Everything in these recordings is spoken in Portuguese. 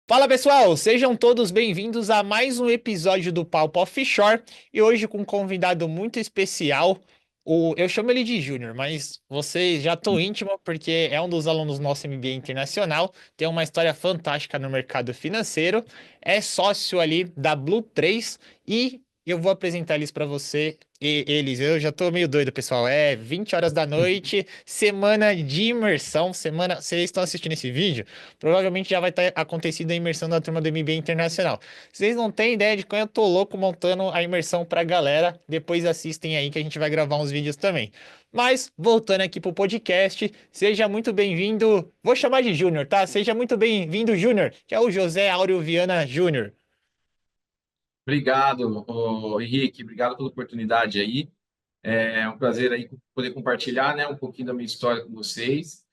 Fala pessoal, sejam todos bem-vindos a mais um episódio do Papo Offshore e hoje com um convidado muito especial. Eu chamo ele de Júnior, mas você já tô íntimo porque é um dos alunos do nosso MBA Internacional, tem uma história fantástica no mercado financeiro, é sócio ali da Blue 3 e eu vou apresentar eles para você. Eles, eu já tô meio doido, pessoal. É 20 horas da noite, semana de imersão, semana. Vocês estão assistindo esse vídeo? Provavelmente já vai ter acontecido a imersão da turma do MBA Internacional. Vocês não têm ideia de quando eu tô louco montando a imersão pra galera. Depois assistem aí que a gente vai gravar uns vídeos também. Mas, voltando aqui pro podcast, seja muito bem-vindo. Vou chamar de Júnior, tá? Seja muito bem-vindo, Júnior, que é o José Áureo Viana Júnior. Obrigado, Henrique. Obrigado pela oportunidade aí. É um prazer aí poder compartilhar, né, um pouquinho da minha história com vocês.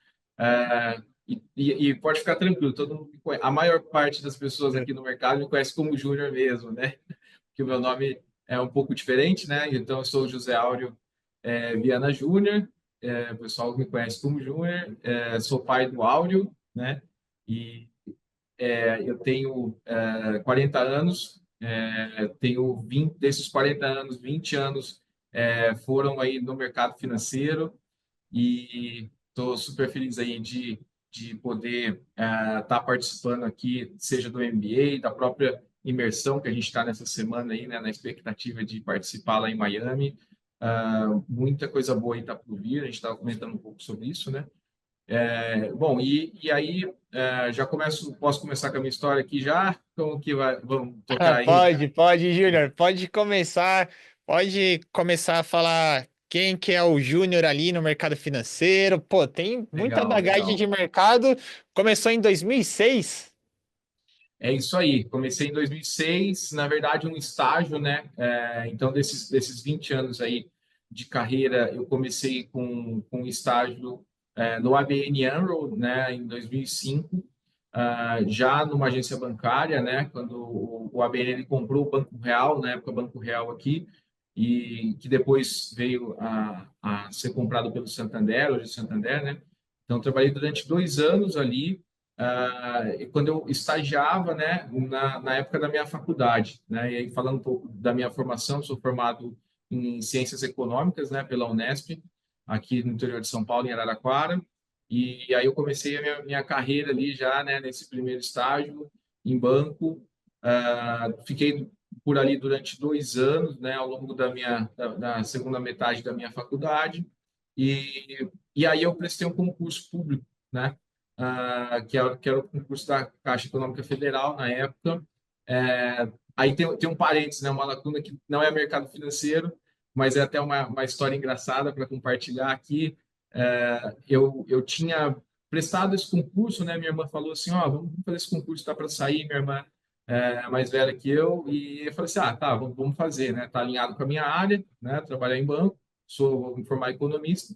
E pode ficar tranquilo, todo mundo a maior parte das pessoas aqui no mercado me conhece como Júnior mesmo, né? Que o meu nome é um pouco diferente, né? Então, eu sou o José Áureo Viana Júnior. O pessoal me conhece como Júnior. Sou pai do Áureo, né? E eu tenho 40 anos, tenho 20, desses 40 anos, 20 anos foram aí no mercado financeiro e estou super feliz aí de poder estar participando aqui, seja do MBA, da própria imersão que a gente está nessa semana aí, né, na expectativa de participar lá em Miami. Muita coisa boa aí está por vir, a gente estava comentando um pouco sobre isso, né? Bom, e aí já posso começar com a minha história aqui já? Como que vamos tocar aí? Pode, Júnior. Pode começar a falar quem que é o Júnior ali no mercado financeiro. Pô, tem muita Legal, bagagem legal. de mercado. Começou em 2006. É isso aí. Comecei em 2006, na verdade, um estágio, né? Então, desses 20 anos aí de carreira, eu comecei com um estágio no ABN AMRO, né, em 2005, já numa agência bancária, né, quando o ABN ele comprou o Banco Real, na época Banco Real aqui, e que depois veio a ser comprado pelo Santander, hoje é Santander, né? Então, trabalhei durante 2 anos ali, quando eu estagiava, né, na época da minha faculdade, né, e aí falando um pouco da minha formação, sou formado em Ciências Econômicas, né, pela Unesp, aqui no interior de São Paulo, em Araraquara, e aí eu comecei a minha carreira ali já, né, nesse primeiro estágio em banco. Fiquei por ali durante 2 anos, né, ao longo da segunda metade da minha faculdade, e aí eu prestei um concurso público, né, que era o concurso da Caixa Econômica Federal na época. Aí tem um parênteses, né, uma lacuna que não é mercado financeiro, mas é até uma história engraçada para compartilhar aqui. Eu tinha prestado esse concurso, né? Minha irmã falou assim, ó, vamos fazer esse concurso, está para sair, minha irmã é mais velha que eu, e eu falei assim, tá, vamos fazer, né? Tá alinhado com a minha área, né? Trabalhar em banco, vou me formar economista,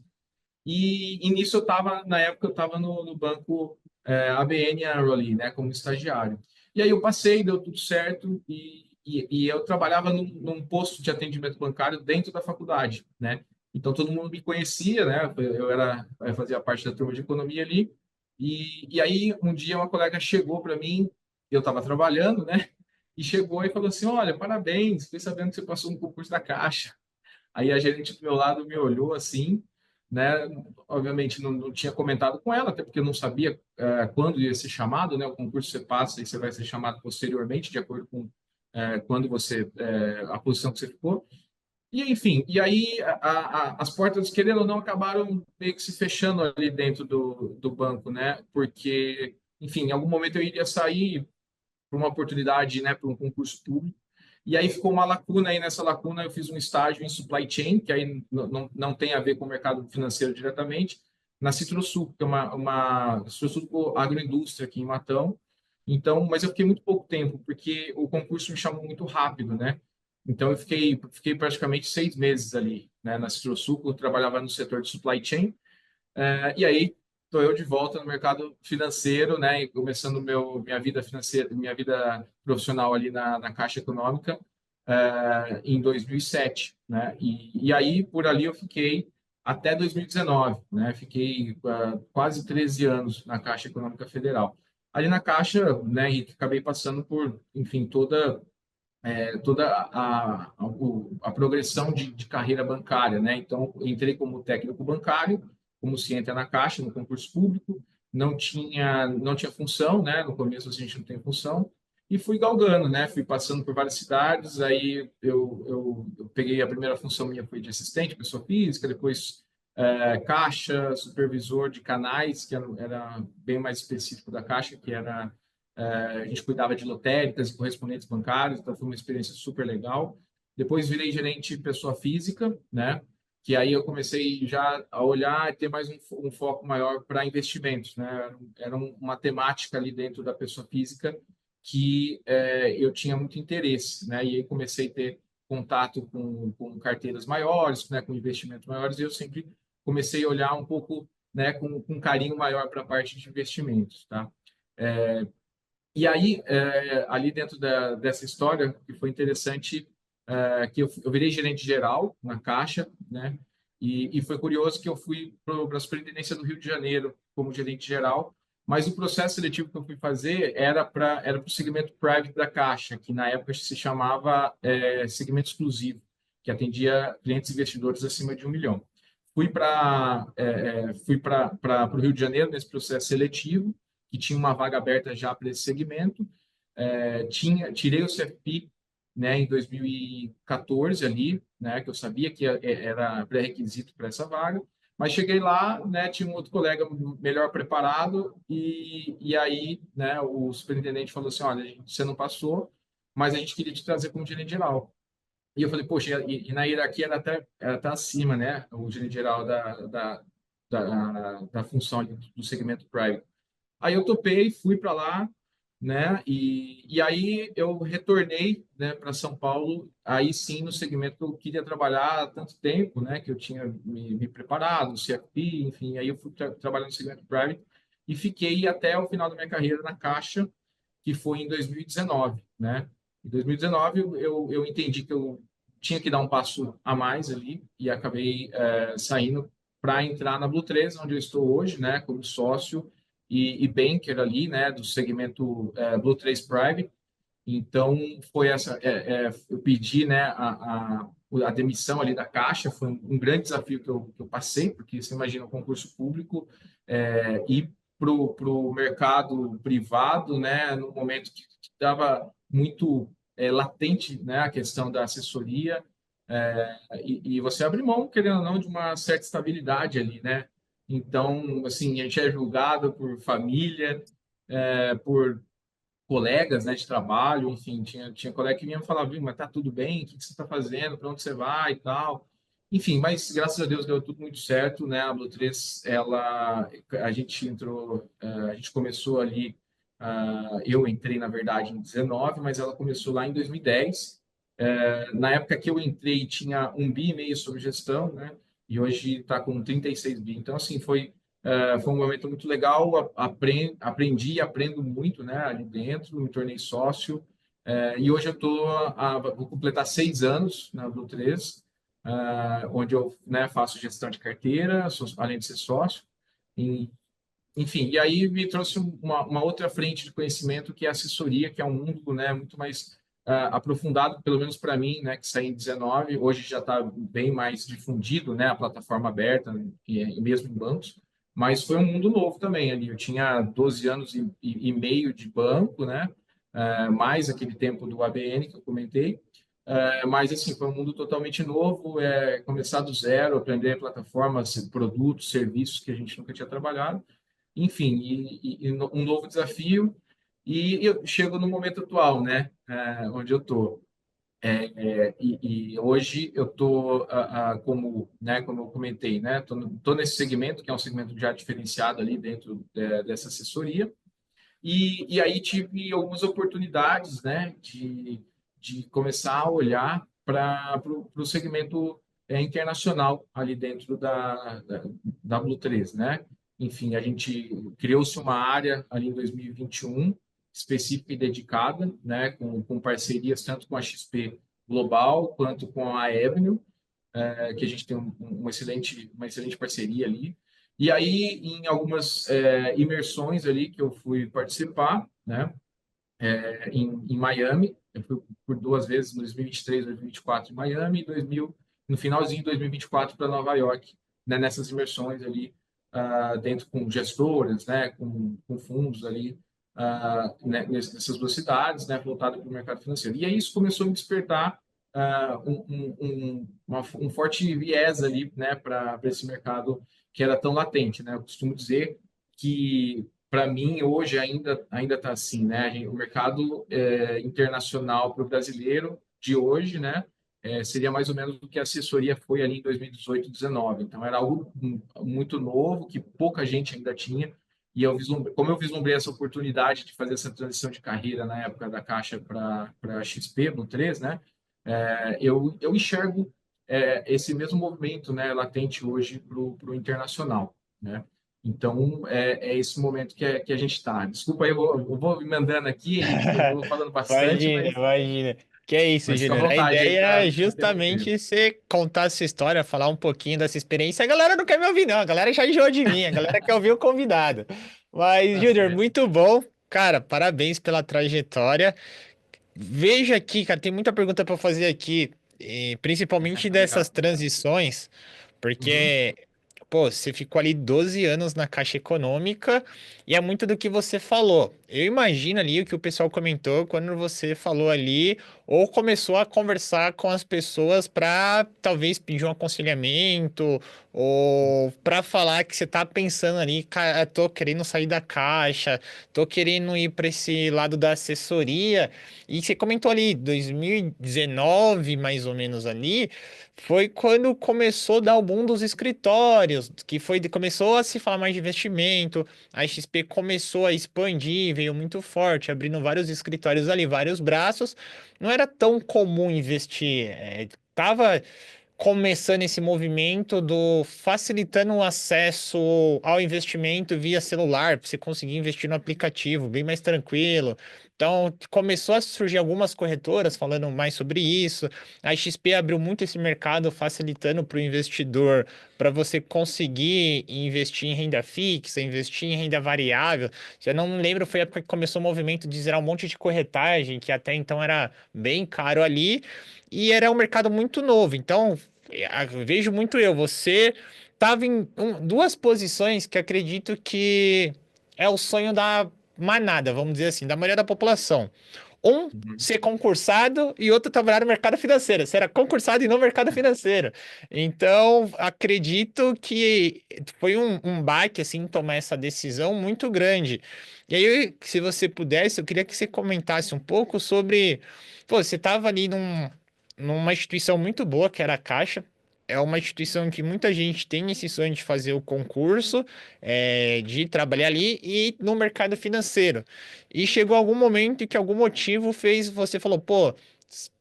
e nisso na época eu estava no banco ABN AMRO ali, né, como estagiário. E aí eu passei, deu tudo certo, e eu trabalhava num posto de atendimento bancário dentro da faculdade, né? Então todo mundo me conhecia, né? Eu fazia parte da turma de economia ali. E aí um dia uma colega chegou para mim, eu estava trabalhando, né? E chegou e falou assim: Olha, parabéns, fiquei sabendo que você passou no concurso da Caixa. Aí a gerente do meu lado me olhou assim, né? Obviamente não tinha comentado com ela, até porque eu não sabia quando ia ser chamado, né? O concurso você passa e você vai ser chamado posteriormente, de acordo com quando a posição que você ficou. E enfim, e aí as portas, querendo ou não, acabaram meio que se fechando ali dentro do banco, né? Porque, enfim, em algum momento eu iria sair para uma oportunidade, né, para um concurso público. E aí ficou uma lacuna, aí nessa lacuna eu fiz um estágio em supply chain, que aí não tem a ver com o mercado financeiro diretamente, na Citrosul, que é uma Citrosul agroindústria aqui em Matão. Então, mas eu fiquei muito pouco tempo, porque o concurso me chamou muito rápido, né? Então, eu fiquei praticamente 6 meses ali, né, na Citrosul, eu trabalhava no setor de supply chain, e aí estou eu de volta no mercado financeiro, né? E começando minha vida financeira, minha vida profissional ali na Caixa Econômica em 2007, né? E aí por ali eu fiquei até 2019, né? Fiquei quase 13 anos na Caixa Econômica Federal. Ali na Caixa, né, Henrique, acabei passando por, enfim, toda a progressão de carreira bancária, né? Então, entrei como técnico bancário, como se entra na Caixa, no concurso público, não tinha função, né? No começo a gente não tem função, e fui galgando, né? Fui passando por várias cidades, aí eu peguei a primeira função minha foi de assistente, pessoa física, depois caixa, supervisor de canais, que era bem mais específico da Caixa, que era a gente cuidava de lotéricas e correspondentes bancários, então foi uma experiência super legal. Depois virei gerente pessoa física, né? Que aí eu comecei já a olhar e ter mais um foco maior para investimentos, né? Era uma temática ali dentro da pessoa física que eu tinha muito interesse, né? E aí comecei a ter contato com carteiras maiores, né? Com investimentos maiores, e eu sempre comecei a olhar um pouco, né? Com carinho maior para a parte de investimentos, tá? E aí, ali dentro dessa história, que foi interessante, que eu virei gerente geral na Caixa, né? E foi curioso que eu fui para a Superintendência do Rio de Janeiro como gerente geral, mas o processo seletivo que eu fui fazer era o segmento private da Caixa, que na época se chamava segmento exclusivo, que atendia clientes investidores acima de 1 milhão. Fui para o Rio de Janeiro nesse processo seletivo, que tinha uma vaga aberta já para esse segmento. Tirei o CFP, né, em 2014 ali, né, que eu sabia que era pré-requisito para essa vaga, mas cheguei lá, né, tinha um outro colega melhor preparado e aí, né, o superintendente falou assim, olha, você não passou, mas a gente queria te trazer como gerente geral. E eu falei, poxa, e na hierarquia era até acima, né, o gerente geral da função ali do segmento private. Aí eu topei, fui para lá, né? E aí eu retornei, né, para São Paulo, aí sim no segmento que eu queria trabalhar há tanto tempo, né? Que eu tinha me preparado, CFP, enfim. Aí eu fui trabalhar no segmento private e fiquei até o final da minha carreira na Caixa, que foi em 2019, né? Em 2019 eu entendi que eu tinha que dar um passo a mais ali e acabei saindo para entrar na Blue 3, onde eu estou hoje, né? Como sócio e banker ali, né, do segmento Blue 3 Private. Então, foi eu pedi, né, a demissão ali da Caixa, foi um grande desafio que eu passei, porque você imagina um concurso público ir para o mercado privado, né, no momento que estava muito latente, né, a questão da assessoria, e você abre mão, querendo ou não, de uma certa estabilidade ali, né? Então, assim, a gente é julgado por família, por colegas, né, de trabalho, enfim, tinha colega que vinha falar, viu, mas tá tudo bem, o que você está fazendo, para onde você vai e tal. Enfim, mas graças a Deus deu tudo muito certo, né? A Blue 3, a gente entrou, a gente começou ali, eu entrei, na verdade, em 19, mas ela começou lá em 2010. Na época que eu entrei, tinha 1,5 bi sobre gestão, né? E hoje está com 36 bi. Então, assim, foi um momento muito legal, aprendi e aprendo muito, né, ali dentro, me tornei sócio, e hoje vou completar 6 anos na Blue 3, onde eu, né, faço gestão de carteira, além de ser sócio, e, enfim, e aí me trouxe uma outra frente de conhecimento que é a assessoria, que é um mundo, né, muito mais aprofundado, pelo menos para mim, né, que saí em 19, hoje já está bem mais difundido, né, a plataforma aberta, e mesmo em bancos, mas foi um mundo novo também ali. Eu tinha 12 anos e meio de banco, né, mais aquele tempo do ABN que eu comentei, mas assim, foi um mundo totalmente novo, começar do zero, aprender plataformas, produtos, serviços que a gente nunca tinha trabalhado, enfim, um novo desafio. E eu chego no momento atual, né, onde eu estou. E hoje eu estou, como, né, como eu comentei, né, estou nesse segmento, que é um segmento já diferenciado ali dentro dessa assessoria. E aí tive algumas oportunidades, né, de começar a olhar para o segmento internacional ali dentro da Blue 3, né? Enfim, a gente criou-se uma área ali em 2021 específica e dedicada, né, com parcerias tanto com a XP Global quanto com a Avenue, que a gente tem uma excelente parceria ali. E aí, em algumas imersões ali que eu fui participar, né, em Miami, eu fui por duas vezes, em 2023, 2024 em Miami, e 2000, no finalzinho de 2024 para Nova York, né, nessas imersões ali, dentro com gestoras, né, com fundos ali, né, nessas duas cidades, né, voltado para o mercado financeiro. E aí isso começou a me despertar um forte viés ali, né, para esse mercado que era tão latente, né? Eu costumo dizer que para mim hoje ainda está assim, né? O mercado internacional para o brasileiro de hoje, né? Seria mais ou menos o que a assessoria foi ali em 2018, 2019. Então era algo muito novo que pouca gente ainda tinha. E como eu vislumbrei essa oportunidade de fazer essa transição de carreira na época da Caixa para XP no 3, né? Eu enxergo esse mesmo movimento, né, latente hoje para o internacional, né? Então, é esse momento que a gente está. Desculpa aí, eu vou me mandando aqui, Henrique, eu vou falando bastante, Imagina, imagina. Que é isso, mas fica à Júnior. A vontade aí ideia para é interromper. justamente você contar a sua história, falar um pouquinho dessa experiência. A galera não quer me ouvir, não. A galera já enjoou de mim. A galera quer ouvir o convidado. Mas, Tá Júnior, certo. muito bom. Cara, parabéns pela trajetória. Veja aqui, cara, tem muita pergunta para fazer aqui, principalmente dessas Legal. transições, Uhum. porque, pô, você ficou ali 12 anos na Caixa Econômica e é muito do que você falou. Eu imagino ali o que o pessoal comentou quando você falou ali, ou começou a conversar com as pessoas para talvez pedir um aconselhamento, ou para falar que você tá pensando ali, cara, tô querendo sair da Caixa, tô querendo ir para esse lado da assessoria. E você comentou ali, 2019, mais ou menos ali, foi quando começou a dar o boom dos escritórios, que foi, começou a se falar mais de investimento, a XP começou a expandir, veio muito forte, abrindo vários escritórios ali, vários braços. Não era tão comum investir, tava começando esse movimento do facilitando o acesso ao investimento via celular, para você conseguir investir no aplicativo, bem mais tranquilo. Então, começou a surgir algumas corretoras falando mais sobre isso. A XP abriu muito esse mercado, facilitando para o investidor, para você conseguir investir em renda fixa, investir em renda variável. Se eu não me lembro, foi a época que começou o movimento de zerar um monte de corretagem, que até então era bem caro ali. E era um mercado muito novo. Então, vejo muito eu. Você estava em duas posições que acredito que é o sonho da manada, vamos dizer assim, da maioria da população. Um, Uhum. ser concursado e outro trabalhar no mercado financeiro. Você era concursado e no mercado financeiro. Então, acredito que foi um baque, assim, tomar essa decisão muito grande. E aí, se você pudesse, eu queria que você comentasse um pouco sobre. Pô, você estava ali numa instituição muito boa, que era a Caixa. É uma instituição que muita gente tem esse sonho de fazer o concurso, de trabalhar ali e no mercado financeiro. E chegou algum momento em que algum motivo fez você falou, pô,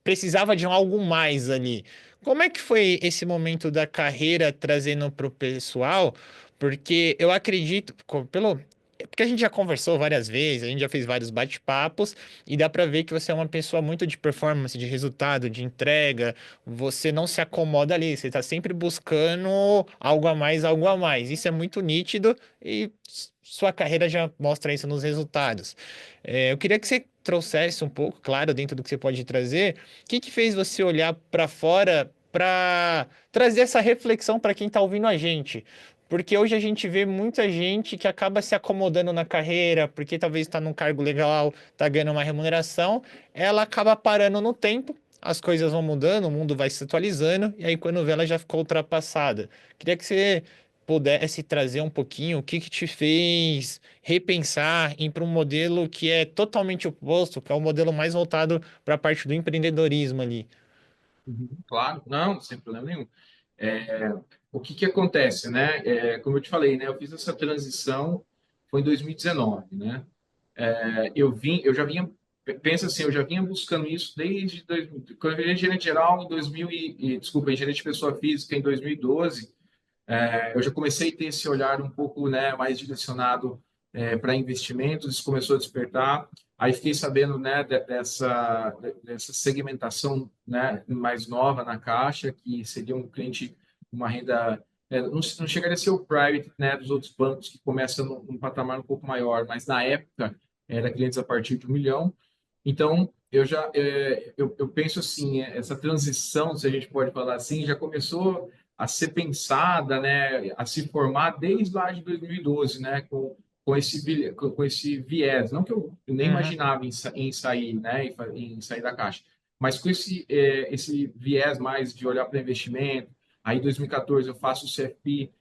precisava de algo mais ali. Como é que foi esse momento da carreira trazendo para o pessoal? Porque eu acredito, porque a gente já conversou várias vezes, a gente já fez vários bate-papos e dá para ver que você é uma pessoa muito de performance, de resultado, de entrega. Você não se acomoda ali, você está sempre buscando algo a mais, algo a mais. Isso é muito nítido e sua carreira já mostra isso nos resultados. Eu queria que você trouxesse um pouco, claro, dentro do que você pode trazer, o que que fez você olhar para fora para trazer essa reflexão para quem está ouvindo a gente? Porque hoje a gente vê muita gente que acaba se acomodando na carreira, porque talvez está num cargo legal, está ganhando uma remuneração, ela acaba parando no tempo, as coisas vão mudando, o mundo vai se atualizando, e aí quando vê ela já ficou ultrapassada. Queria que você pudesse trazer um pouquinho o que que te fez repensar em para um modelo que é totalmente oposto, que é o modelo mais voltado para a parte do empreendedorismo ali. Uhum. Claro, não, sem problema nenhum. O que acontece, né? Como eu te falei, né? Eu fiz essa transição, foi em 2019, né? Eu já vinha, pensa assim, eu já vinha buscando isso desde quando eu virei gerente geral em 2000 desculpa, em gerente de pessoa física em 2012. Eu já comecei a ter esse olhar um pouco, né, mais direcionado para investimentos, isso começou a despertar. Aí fiquei sabendo, né, dessa segmentação, né, mais nova na Caixa, que seria um cliente com uma renda não chegaria a ser o private, né, dos outros bancos que começa num patamar um pouco maior, mas na época era clientes a partir de 1 milhão. Então, eu penso assim, essa transição, se a gente pode falar assim, já começou a ser pensada, né, a se formar desde lá de 2012, né, com esse viés. Não que eu nem Uhum. imaginava em sair, né, em sair da Caixa, mas com esse viés mais de olhar para investimento. Aí, em 2014, eu faço o CFP,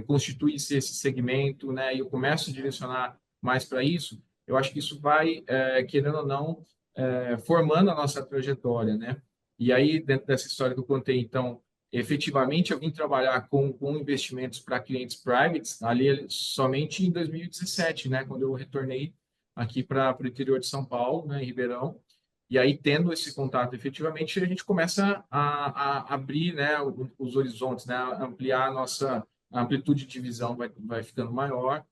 constitui-se esse segmento, né, e eu começo a direcionar mais para isso. Eu acho que isso vai, querendo ou não, formando a nossa trajetória, né? E aí, dentro dessa história que eu contei, então, efetivamente, eu vim trabalhar com investimentos para clientes privates ali somente em 2017, né? Quando eu retornei aqui para o interior de São Paulo, né, em Ribeirão. E aí, tendo esse contato efetivamente, a gente começa a abrir, né, os horizontes, né, a ampliar a amplitude de visão vai ficando maior.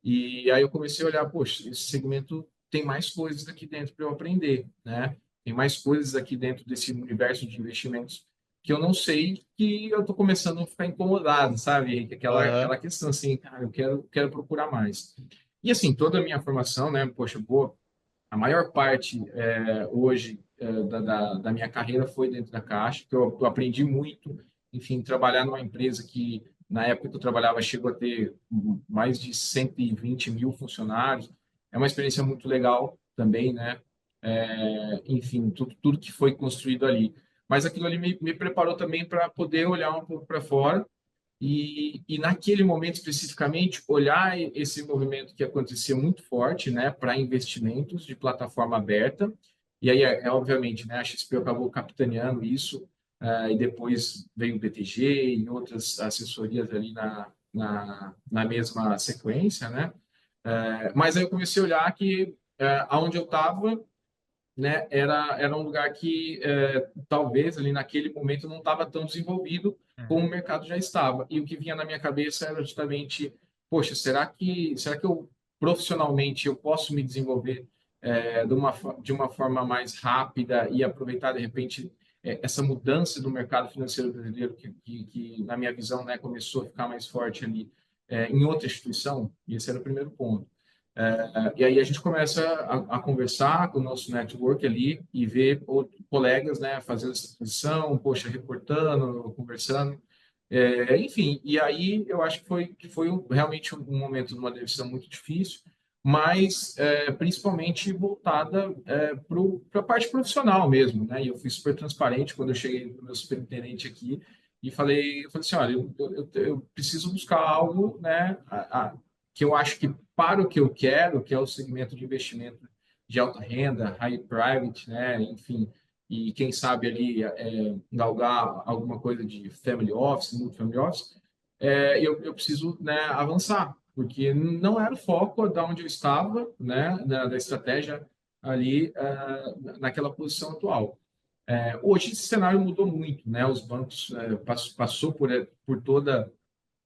E aí eu comecei a olhar, poxa, esse segmento tem mais coisas aqui dentro para eu aprender, né? Tem mais coisas aqui dentro desse universo de investimentos que eu não sei, que eu estou começando a ficar incomodado, sabe? Aham. Aquela questão assim, cara, quero procurar mais. E assim, toda a minha formação, né? Poxa, boa, a maior parte hoje da minha carreira foi dentro da Caixa, que eu aprendi muito, enfim, trabalhar numa empresa que, na época que eu trabalhava, chegou a ter mais de 120 mil funcionários. É uma experiência muito legal também, né? Enfim, tudo que foi construído ali. Mas aquilo ali me preparou também para poder olhar um pouco para fora e naquele momento especificamente, olhar esse movimento que acontecia muito forte, né, para investimentos de plataforma aberta. E aí, obviamente, né, a XP acabou capitaneando isso, e depois veio o BTG e outras assessorias ali na mesma sequência, né? Mas aí eu comecei a olhar que aonde eu estava, né, era um lugar que talvez ali naquele momento não estava tão desenvolvido como o Uhum. mercado já estava. E o que vinha na minha cabeça era justamente, poxa, será que eu profissionalmente eu posso me desenvolver de uma forma mais rápida e aproveitar de repente essa mudança do mercado financeiro brasileiro que na minha visão, né, começou a ficar mais forte ali em outra instituição? E esse era o primeiro ponto. E aí a gente começa a conversar com o nosso network ali e ver colegas, né, fazendo essa transição, poxa, reportando, conversando. Enfim, e aí eu acho que foi realmente um momento de uma decisão muito difícil, mas principalmente voltada para a parte profissional mesmo, né? E eu fui super transparente quando eu cheguei no meu superintendente aqui e falei assim, olha, eu preciso buscar algo, né, que eu acho que para o que eu quero, que é o segmento de investimento de alta renda, high private, né? Enfim, e quem sabe ali galgar alguma coisa de family office, multifamily office, eu preciso, né, avançar, porque não era o foco da onde eu estava, né, da estratégia ali naquela posição atual. Hoje esse cenário mudou muito, né? Os bancos passou por toda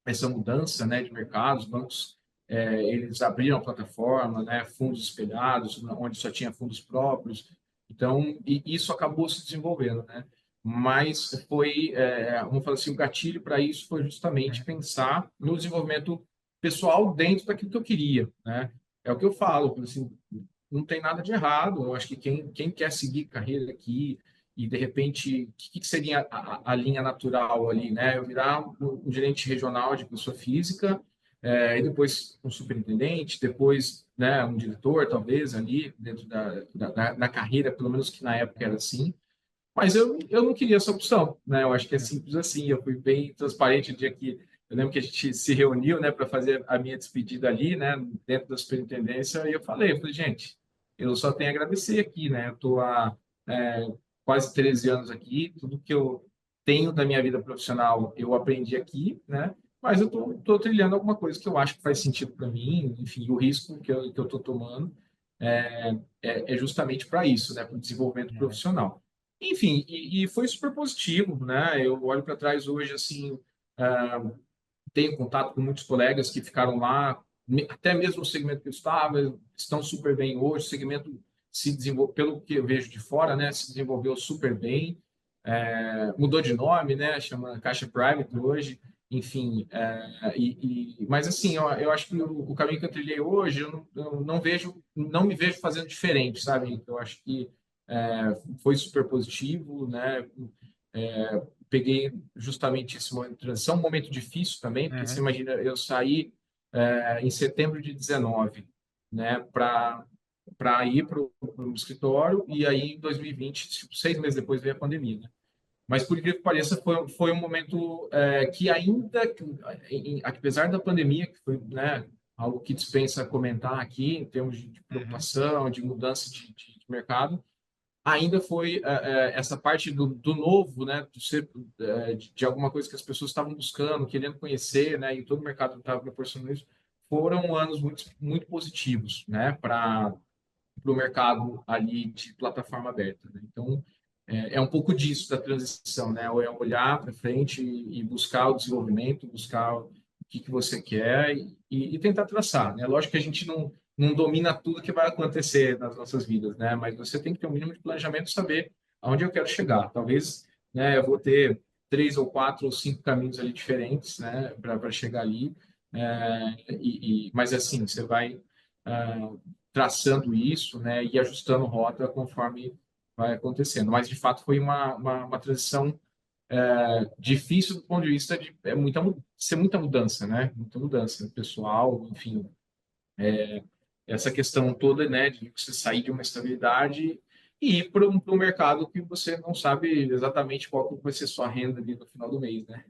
essa mudança, né, de mercado, os bancos eles abriram a plataforma, né, fundos espelhados, onde só tinha fundos próprios. Então, e isso acabou se desenvolvendo, né? Mas foi, vamos falar assim, o gatilho para isso foi justamente Uhum. pensar no desenvolvimento pessoal dentro daquilo que eu queria, né? É o que eu falo, assim, não tem nada de errado. Eu acho que quem quer seguir carreira aqui e de repente, o que seria a linha natural ali, né? Eu virar um gerente regional de pessoa física, e depois um superintendente, depois, né, um diretor, talvez, ali, dentro da carreira, pelo menos que na época era assim. Mas eu não queria essa opção, né? Eu acho que é simples assim. Eu fui bem transparente no dia que eu lembro que a gente se reuniu, né, para fazer a minha despedida ali, né, dentro da superintendência, e eu falei, gente, eu só tenho a agradecer aqui, né? Eu estou há é, quase 13 anos aqui, tudo que eu tenho da minha vida profissional eu aprendi aqui, né? Mas eu tô trilhando alguma coisa que eu acho que faz sentido para mim, enfim, o risco que eu estou tomando é justamente para isso, né, para o desenvolvimento Uhum. profissional. Enfim, e foi super positivo, né? Eu olho para trás hoje, assim, ah, tenho contato com muitos colegas que ficaram lá, até mesmo no segmento que eu estava, estão super bem hoje. O segmento se desenvolveu, pelo que eu vejo de fora, né? Se desenvolveu super bem. Mudou de nome, né? Chama Caixa Private hoje. enfim, mas assim, eu acho que o caminho que eu trilhei hoje, eu não vejo, não me vejo fazendo diferente, sabe? Eu acho que foi super positivo, né? Peguei justamente esse momento de transição, um momento difícil também, porque você Uhum, imagina, eu saí em setembro de 19, né, para ir para o escritório, e aí em 2020, tipo, 6 meses depois, veio a pandemia, né? Mas, por incrível que pareça, foi um momento que ainda, apesar da pandemia, que foi, né, algo que dispensa comentar aqui, em termos de uhum, preocupação, de mudança de mercado, ainda foi essa parte do novo, né, de alguma coisa que as pessoas estavam buscando, querendo conhecer, né, e todo o mercado estava proporcionando isso, foram anos muito, muito positivos, né, para o mercado ali de plataforma aberta, né? Então, um pouco disso da transição, né? Ou é olhar para frente e buscar o desenvolvimento, buscar o que você quer e tentar traçar, né? Lógico que a gente não domina tudo que vai acontecer nas nossas vidas, né? Mas você tem que ter um mínimo de planejamento e saber aonde eu quero chegar. Talvez, né, eu vou ter 3 ou 4 ou 5 caminhos ali diferentes, né, para chegar ali. Mas assim, você vai ah, traçando isso, né, e ajustando rota conforme vai acontecendo. Mas, de fato, foi uma transição difícil do ponto de vista de ser muita mudança, né? Muita mudança pessoal, enfim. Essa questão toda, né, de você sair de uma estabilidade e ir para um mercado que você não sabe exatamente qual que vai ser sua renda ali no final do mês, né?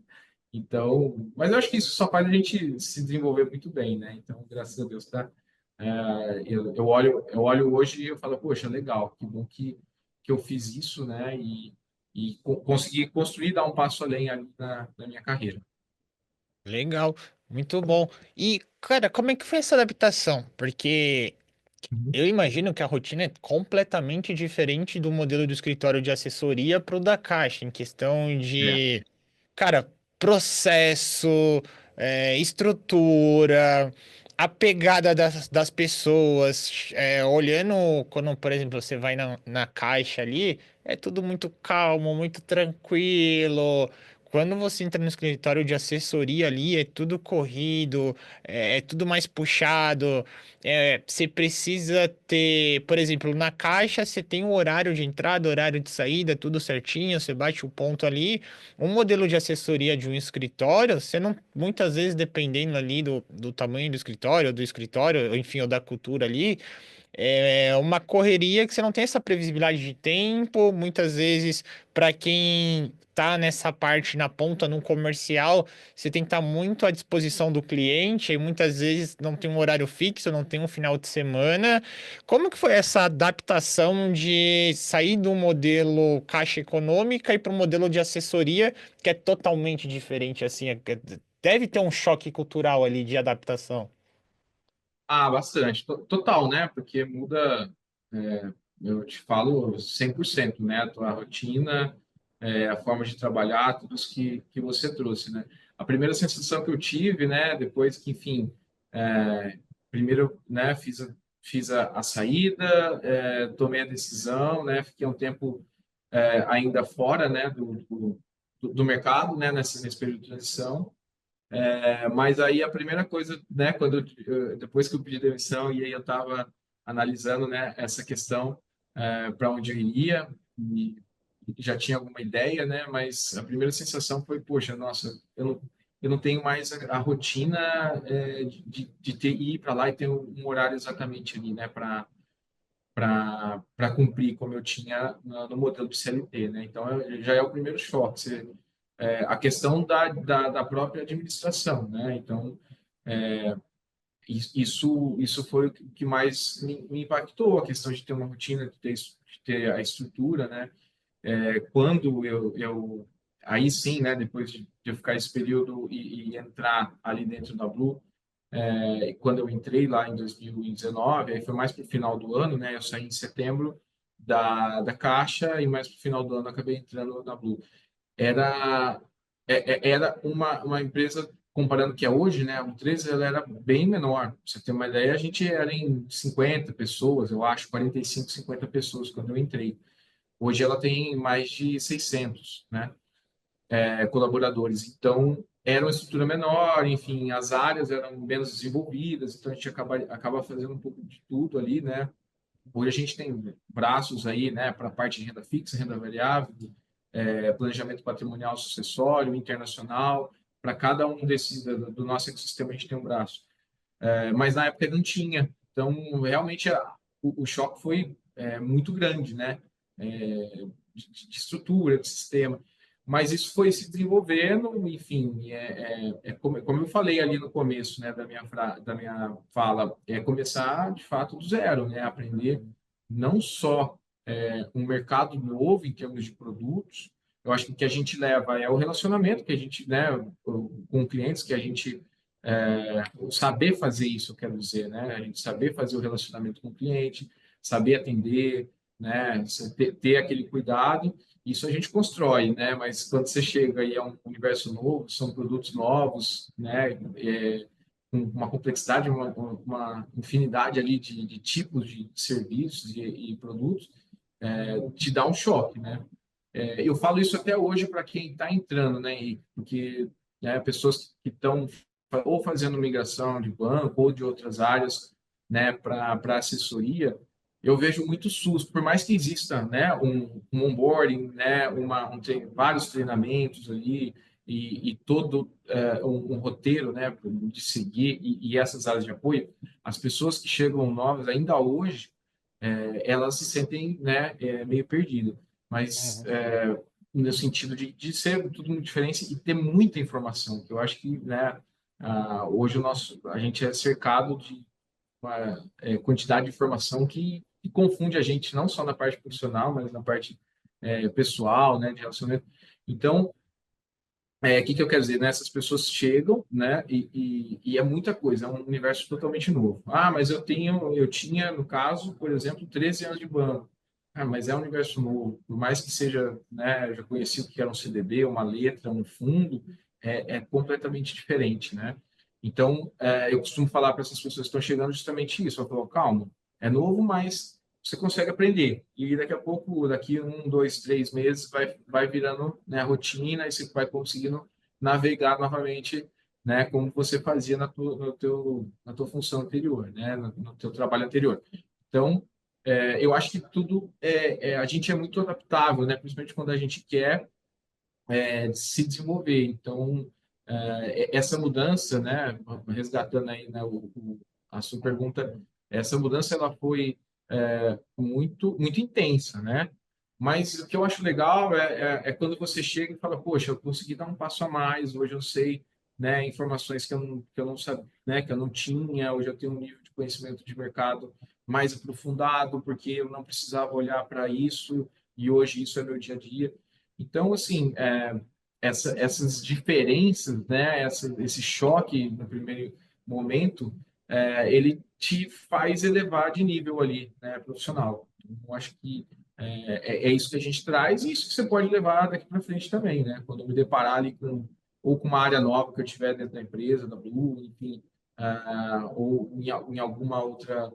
Então, mas eu acho que isso só faz a gente se desenvolver muito bem, né? Então, graças a Deus, tá? Eu olho hoje e eu falo, poxa, legal, que bom que eu fiz isso, né? E consegui construir, dar um passo além ali na minha carreira. legal, muito bom. E, cara, como é que foi essa adaptação? Porque Uhum. eu imagino que a rotina é completamente diferente do modelo do escritório de assessoria para o da Caixa, em questão É. de, cara, processo, estrutura, a pegada das pessoas, olhando quando, por exemplo, você vai na Caixa ali, é tudo muito calmo, muito tranquilo. Quando você entra no escritório de assessoria ali, é tudo corrido, é tudo mais puxado. Você precisa ter, por exemplo, na caixa você tem o horário de entrada, horário de saída, tudo certinho, você bate o ponto ali. Um modelo de assessoria de um escritório, você não, muitas vezes, dependendo ali do tamanho do escritório, ou enfim, ou da cultura ali, é uma correria que você não tem essa previsibilidade de tempo. Muitas vezes, para quem tá nessa parte na ponta, no comercial, você tem que estar muito à disposição do cliente, e muitas vezes não tem um horário fixo, não tem um final de semana. Como que foi essa adaptação de sair do modelo caixa econômica e para o modelo de assessoria, que é totalmente diferente, assim, deve ter um choque cultural ali de adaptação. Ah, bastante. Total, né? Porque muda, eu te falo 100%, né? A tua rotina, a forma de trabalhar, tudo isso que você trouxe, né? A primeira sensação que eu tive, né? Depois que, enfim, primeiro, né? Fiz a saída, tomei a decisão, né? Fiquei um tempo ainda fora, né? Do mercado, né? Nesse período de transição. Mas aí a primeira coisa, né, depois que eu pedi demissão e aí eu estava analisando, né, essa questão para onde eu iria e já tinha alguma ideia, né, mas a primeira sensação foi, poxa, nossa, eu não tenho mais a rotina de ir para lá e ter um horário exatamente ali, né, para cumprir como eu tinha no modelo de CLT, né? Então já é o primeiro choque. A questão da própria administração, né? Então isso foi o que mais me impactou, a questão de ter uma rotina, de ter a estrutura, né? Quando aí sim, né? Depois de eu ficar esse período e entrar ali dentro da Blue, quando eu entrei lá em 2019, aí foi mais para o final do ano, né? Eu saí em setembro da Caixa e mais para o final do ano eu acabei entrando na Blue. Era, era uma empresa, comparando que é hoje, né? A U13 ela era bem menor. Pra você ter uma ideia, a gente era em 50 pessoas, eu acho, 45, 50 pessoas quando eu entrei. Hoje ela tem mais de 600, né? Colaboradores. Então, era uma estrutura menor, enfim, as áreas eram menos desenvolvidas, então a gente acaba fazendo um pouco de tudo ali, né? Hoje a gente tem braços aí, né, para a parte de renda fixa, renda variável, planejamento patrimonial sucessório, internacional, para cada um desses do nosso ecossistema a gente tem um braço. Mas na época não tinha, então realmente o choque foi muito grande, né? De estrutura, de sistema. Mas isso foi se desenvolvendo, enfim, como eu falei ali no começo, né, da minha fala, é começar de fato do zero, né, aprender não só um mercado novo em termos de produtos. Eu acho que o que a gente leva é o relacionamento que a gente, né, com clientes, que a gente saber fazer isso, eu quero dizer, né, a gente saber fazer o relacionamento com o cliente, saber atender, né, ter aquele cuidado. Isso a gente constrói, né? Mas quando você chega e é um universo novo, são produtos novos, né? Com uma complexidade, uma infinidade ali de tipos de serviços e produtos, te dá um choque, né? Eu falo isso até hoje para quem está entrando, né, Henrique? Porque né, pessoas que estão ou fazendo migração de banco ou de outras áreas, né, para assessoria, eu vejo muito susto, por mais que exista, né, um onboarding, né, vários treinamentos ali e todo um roteiro, né, de seguir e essas áreas de apoio, as pessoas que chegam novas ainda hoje, elas se sentem, né, meio perdidas. Mas Uhum. no sentido de ser tudo muito diferente e ter muita informação, que eu acho que, né, hoje a gente é cercado de uma quantidade de informação que confunde a gente não só na parte profissional, mas na parte pessoal, né, de relacionamento. Então, que eu quero dizer, né? Essas pessoas chegam, né? E é muita coisa, é um universo totalmente novo. Ah, mas eu tinha, no caso, por exemplo, 13 anos de banco. Ah, mas é um universo novo. Por mais que seja, né, já conhecido que era um CDB, uma letra, um fundo, é completamente diferente, né? Então, eu costumo falar para essas pessoas que estão chegando justamente isso. Eu falo, calma, é novo, mas você consegue aprender. E daqui a pouco, daqui 1, 2, 3 meses, vai virando, né, rotina e você vai conseguindo navegar novamente, né, como você fazia na tua função anterior, né, no teu trabalho anterior. Então, eu acho que tudo a gente é muito adaptável, né, principalmente quando a gente quer se desenvolver. Então, essa mudança, né, resgatando aí, né, a sua pergunta, essa mudança ela foi muito intensa, né? Mas o que eu acho legal é quando você chega e fala, poxa, eu consegui dar um passo a mais, hoje eu sei, né, informações que eu não sabia, né, que eu não tinha, hoje eu tenho um nível de conhecimento de mercado mais aprofundado, porque eu não precisava olhar para isso, e hoje isso é meu dia a dia. Então, assim, essas diferenças, né, esse choque no primeiro momento, ele te faz elevar de nível ali, né, profissional. Então, eu acho que é isso que a gente traz e isso que você pode levar daqui para frente também, né? Quando eu me deparar ali ou com uma área nova que eu tiver dentro da empresa, da Blue, enfim, ou em alguma outra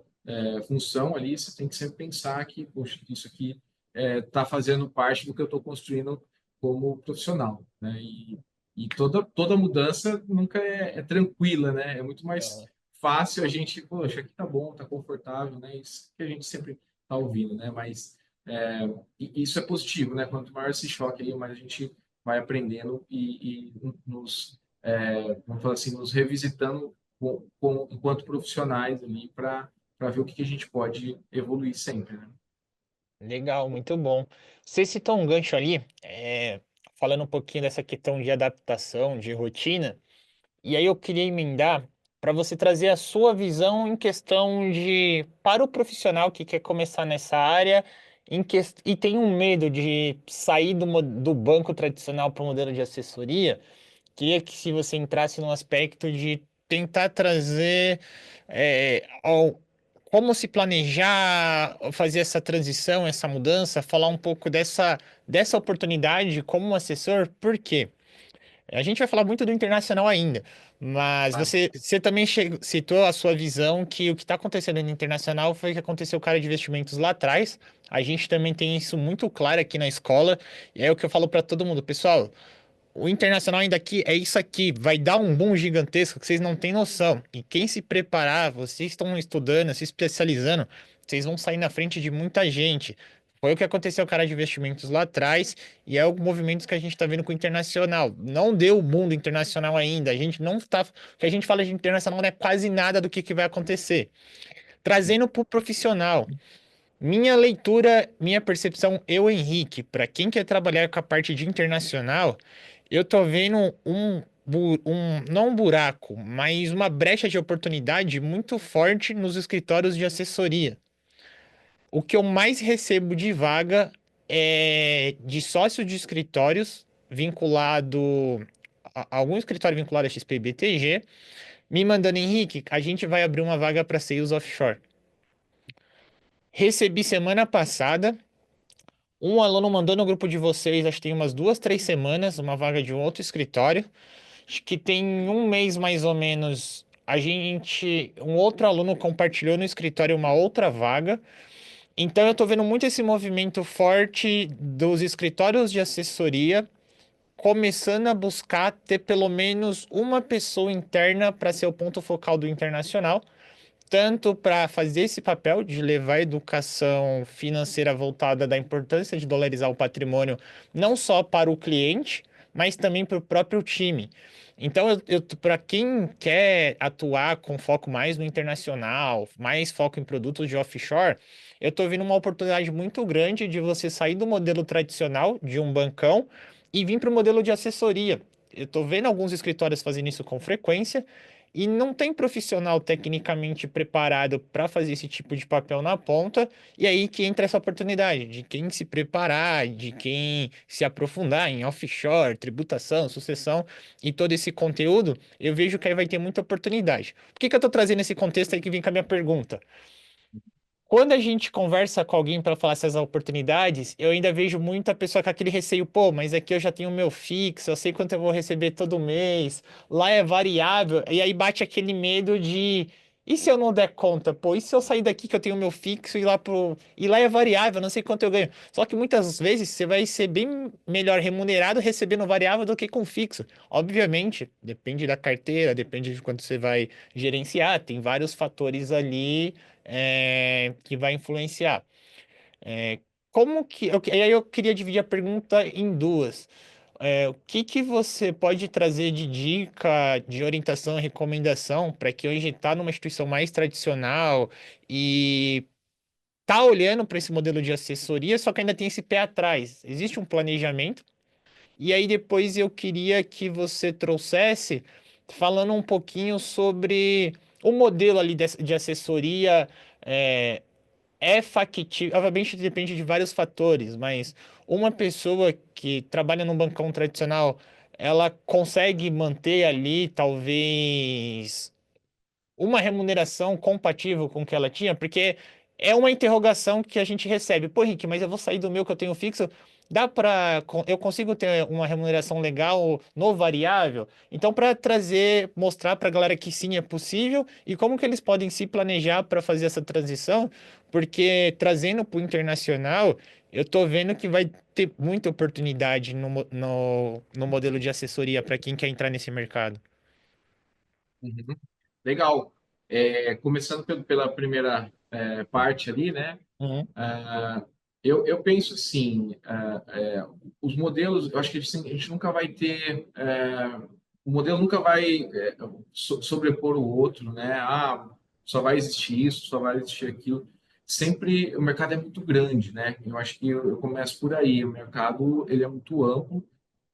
função ali, você tem que sempre pensar que, poxa, isso aqui está fazendo parte do que eu estou construindo como profissional, né? E toda mudança nunca é tranquila, né? É muito mais fácil a gente, poxa, aqui tá bom, tá confortável, né? Isso que a gente sempre tá ouvindo, né? Mas isso é positivo, né? Quanto maior esse choque aí, mais a gente vai aprendendo e vamos falar assim, nos revisitando enquanto profissionais ali para ver o que a gente pode evoluir sempre, né? Legal, muito bom. Você citou um gancho ali, falando um pouquinho dessa questão de adaptação, de rotina. E aí eu queria emendar para você trazer a sua visão em questão de para o profissional que quer começar nessa área e tem um medo de sair do banco tradicional para o modelo de assessoria. Queria que se você entrasse no aspecto de tentar trazer como se planejar, fazer essa transição, essa mudança, falar um pouco dessa oportunidade como assessor, por quê? A gente vai falar muito do internacional ainda, mas Claro. você também citou a sua visão que o que está acontecendo no internacional foi o que aconteceu com a área de investimentos lá atrás. A gente também tem isso muito claro aqui na escola, e é o que eu falo para todo mundo, pessoal. o internacional ainda aqui é isso aqui, vai dar um boom gigantesco que vocês não têm noção. E quem se preparar, vocês estão estudando, se especializando, vocês vão sair na frente de muita gente. Foi o que aconteceu com a área de investimentos lá atrás, e é o movimento que a gente está vendo com o internacional. Não deu o mundo internacional ainda. A gente não está. O que a gente fala de internacional não é quase nada do que vai acontecer. Trazendo para o profissional. Minha leitura, minha percepção, eu, Henrique, para quem quer trabalhar com a parte de internacional, eu tô vendo não um buraco, mas uma brecha de oportunidade muito forte nos escritórios de assessoria. O que eu mais recebo de vaga é de sócio de escritórios vinculado a algum escritório vinculado a XP e BTG, me mandando, Henrique, a gente vai abrir uma vaga para sales offshore. Recebi semana passada. Um aluno mandou no grupo de vocês, acho que tem umas 2, 3 semanas, uma vaga de um outro escritório. Acho que tem um mês mais ou menos. Um outro aluno compartilhou no escritório uma outra vaga. Então eu tô vendo muito esse movimento forte dos escritórios de assessoria começando a buscar ter pelo menos uma pessoa interna para ser o ponto focal do internacional tanto para fazer esse papel de levar a educação financeira voltada da importância de dolarizar o patrimônio, não só para o cliente, mas também para o próprio time. Então, para quem quer atuar com foco mais no internacional, mais foco em produtos de offshore, eu estou vendo uma oportunidade muito grande de você sair do modelo tradicional de um bancão e vir para o modelo de assessoria. Eu estou vendo alguns escritórios fazendo isso com frequência. E não tem profissional tecnicamente preparado para fazer esse tipo de papel na ponta, e aí que entra essa oportunidade de quem se preparar, de quem se aprofundar em offshore, tributação, sucessão e todo esse conteúdo, eu vejo que aí vai ter muita oportunidade. Por que que eu estou trazendo esse contexto aí que vem com a minha pergunta? Quando a gente conversa com alguém para falar essas oportunidades, eu ainda vejo muita pessoa com aquele receio, pô, mas aqui eu já tenho o meu fixo, eu sei quanto eu vou receber todo mês, lá é variável, e aí bate aquele medo de, e se eu não der conta, pô, e se eu sair daqui que eu tenho o meu fixo e lá é variável, eu não sei quanto eu ganho. Só que muitas vezes você vai ser bem melhor remunerado recebendo variável do que com fixo. Obviamente, depende da carteira, depende de quanto você vai gerenciar, tem vários fatores ali que vai influenciar. É, e aí eu queria dividir a pergunta em duas. O que que você pode trazer de dica, de orientação, recomendação para que hoje está numa instituição mais tradicional e tá olhando para esse modelo de assessoria, só que ainda tem esse pé atrás. Existe um planejamento. E aí depois eu queria que você trouxesse falando um pouquinho sobre o modelo ali de assessoria. é, é factível, obviamente depende de vários fatores, mas uma pessoa que trabalha num bancão tradicional, ela consegue manter ali, talvez uma remuneração compatível com o que ela tinha, porque é uma interrogação que a gente recebe. Pô, Henrique, mas eu vou sair do meu que eu tenho fixo. Eu consigo ter uma remuneração legal no variável? Então, para trazer, mostrar para a galera que sim é possível e como que eles podem se planejar para fazer essa transição, porque trazendo para o internacional, eu tô vendo que vai ter muita oportunidade no modelo de assessoria para quem quer entrar nesse mercado. Uhum. Legal. Começando pela primeira parte ali, né? Uhum. Ah, eu penso assim, os modelos, eu acho que a gente nunca vai ter, o modelo nunca vai sobrepor o outro, né? Ah, só vai existir isso, só vai existir aquilo. Sempre o mercado é muito grande, né? Eu acho que eu começo por aí. O mercado ele é muito amplo,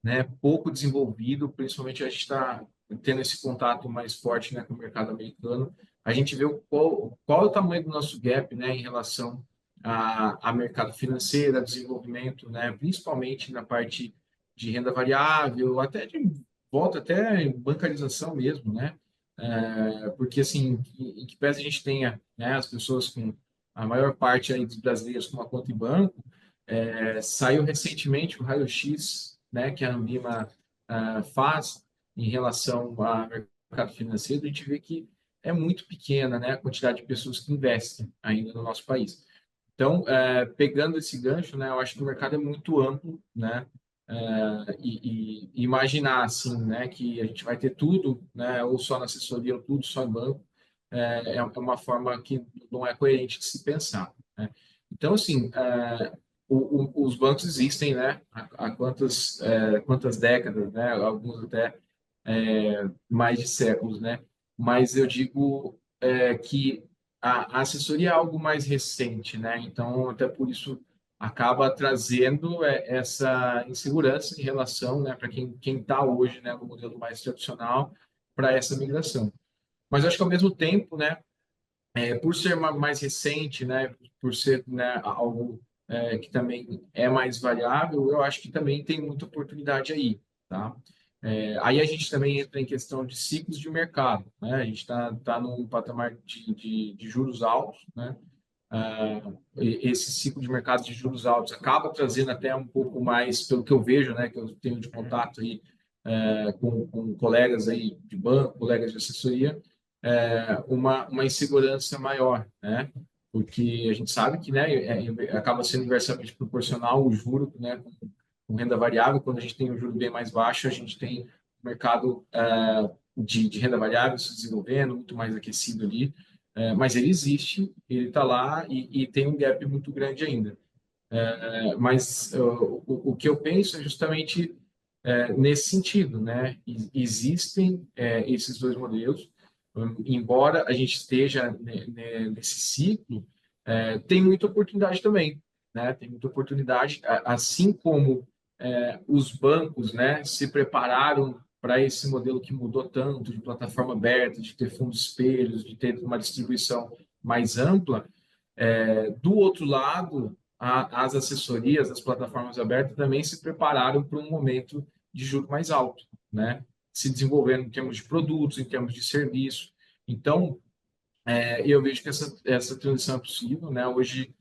né? Pouco desenvolvido, principalmente a gente está tendo esse contato mais forte, né, com o mercado americano. A gente vê qual é o tamanho do nosso gap, né, em relação a mercado financeiro, a desenvolvimento, né, principalmente na parte de renda variável, até de volta até em bancarização mesmo, né? Porque assim, em que pese a gente tenha, né, as pessoas com a maior parte aí dos brasileiros com uma conta em banco, saiu recentemente o raio-x, né, que a Ambima faz em relação ao mercado financeiro, a gente vê que é muito pequena, né, a quantidade de pessoas que investem ainda no nosso país. Então, pegando esse gancho, né, eu acho que o mercado é muito amplo, né, e imaginar assim, né, que a gente vai ter tudo, né, ou só na assessoria ou tudo só no banco, é uma forma que não é coerente de se pensar, né? Então, assim, os bancos existem, né, há quantas décadas, né, alguns até mais de séculos, né? Mas eu digo que a assessoria é algo mais recente, né? Então, até por isso acaba trazendo essa insegurança em relação, né, para quem está hoje, né, no modelo mais tradicional, para essa migração. Mas eu acho que ao mesmo tempo, né, por ser mais recente, né, por ser, né, algo que também é mais variável, eu acho que também tem muita oportunidade aí, tá? Aí a gente também entra em questão de ciclos de mercado, né? A gente está num patamar de juros altos, né? Esse ciclo de mercado de juros altos acaba trazendo até um pouco mais, pelo que eu vejo, né, que eu tenho de contato aí com colegas aí de banco, colegas de assessoria, uma insegurança maior, né? Porque a gente sabe que, né, acaba sendo inversamente proporcional o juro, né, com renda variável. Quando a gente tem um juro bem mais baixo, a gente tem o mercado de renda variável se desenvolvendo, muito mais aquecido ali. Mas ele existe, ele está lá e tem um gap muito grande ainda. Mas o que eu penso é justamente nesse sentido, né? Existem esses dois modelos, embora a gente esteja nesse ciclo, tem muita oportunidade também, né? Tem muita oportunidade, assim como os bancos, né, se prepararam para esse modelo que mudou tanto de plataforma aberta, de ter fundos espelhos, de ter uma distribuição mais ampla. Do outro lado, as assessorias, as plataformas abertas também se prepararam para um momento de juro mais alto, né? Se desenvolvendo em termos de produtos, em termos de serviço. Então, eu vejo que essa transição é possível, né? Hoje,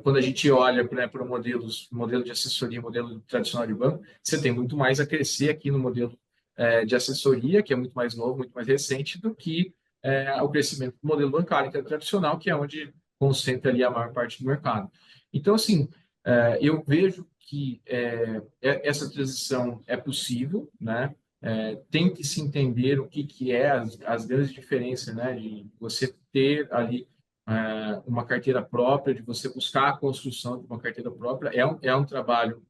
quando a gente olha para modelo de assessoria, modelo tradicional de banco, você tem muito mais a crescer aqui no modelo de assessoria, que é muito mais novo, muito mais recente, do que o crescimento do modelo bancário, que é tradicional, que é onde concentra ali a maior parte do mercado. Então, assim, eu vejo que essa transição é possível, né? Tem que se entender o que é as grandes diferenças, né, de você ter ali uma carteira própria, de você buscar a construção de uma carteira própria. É um trabalho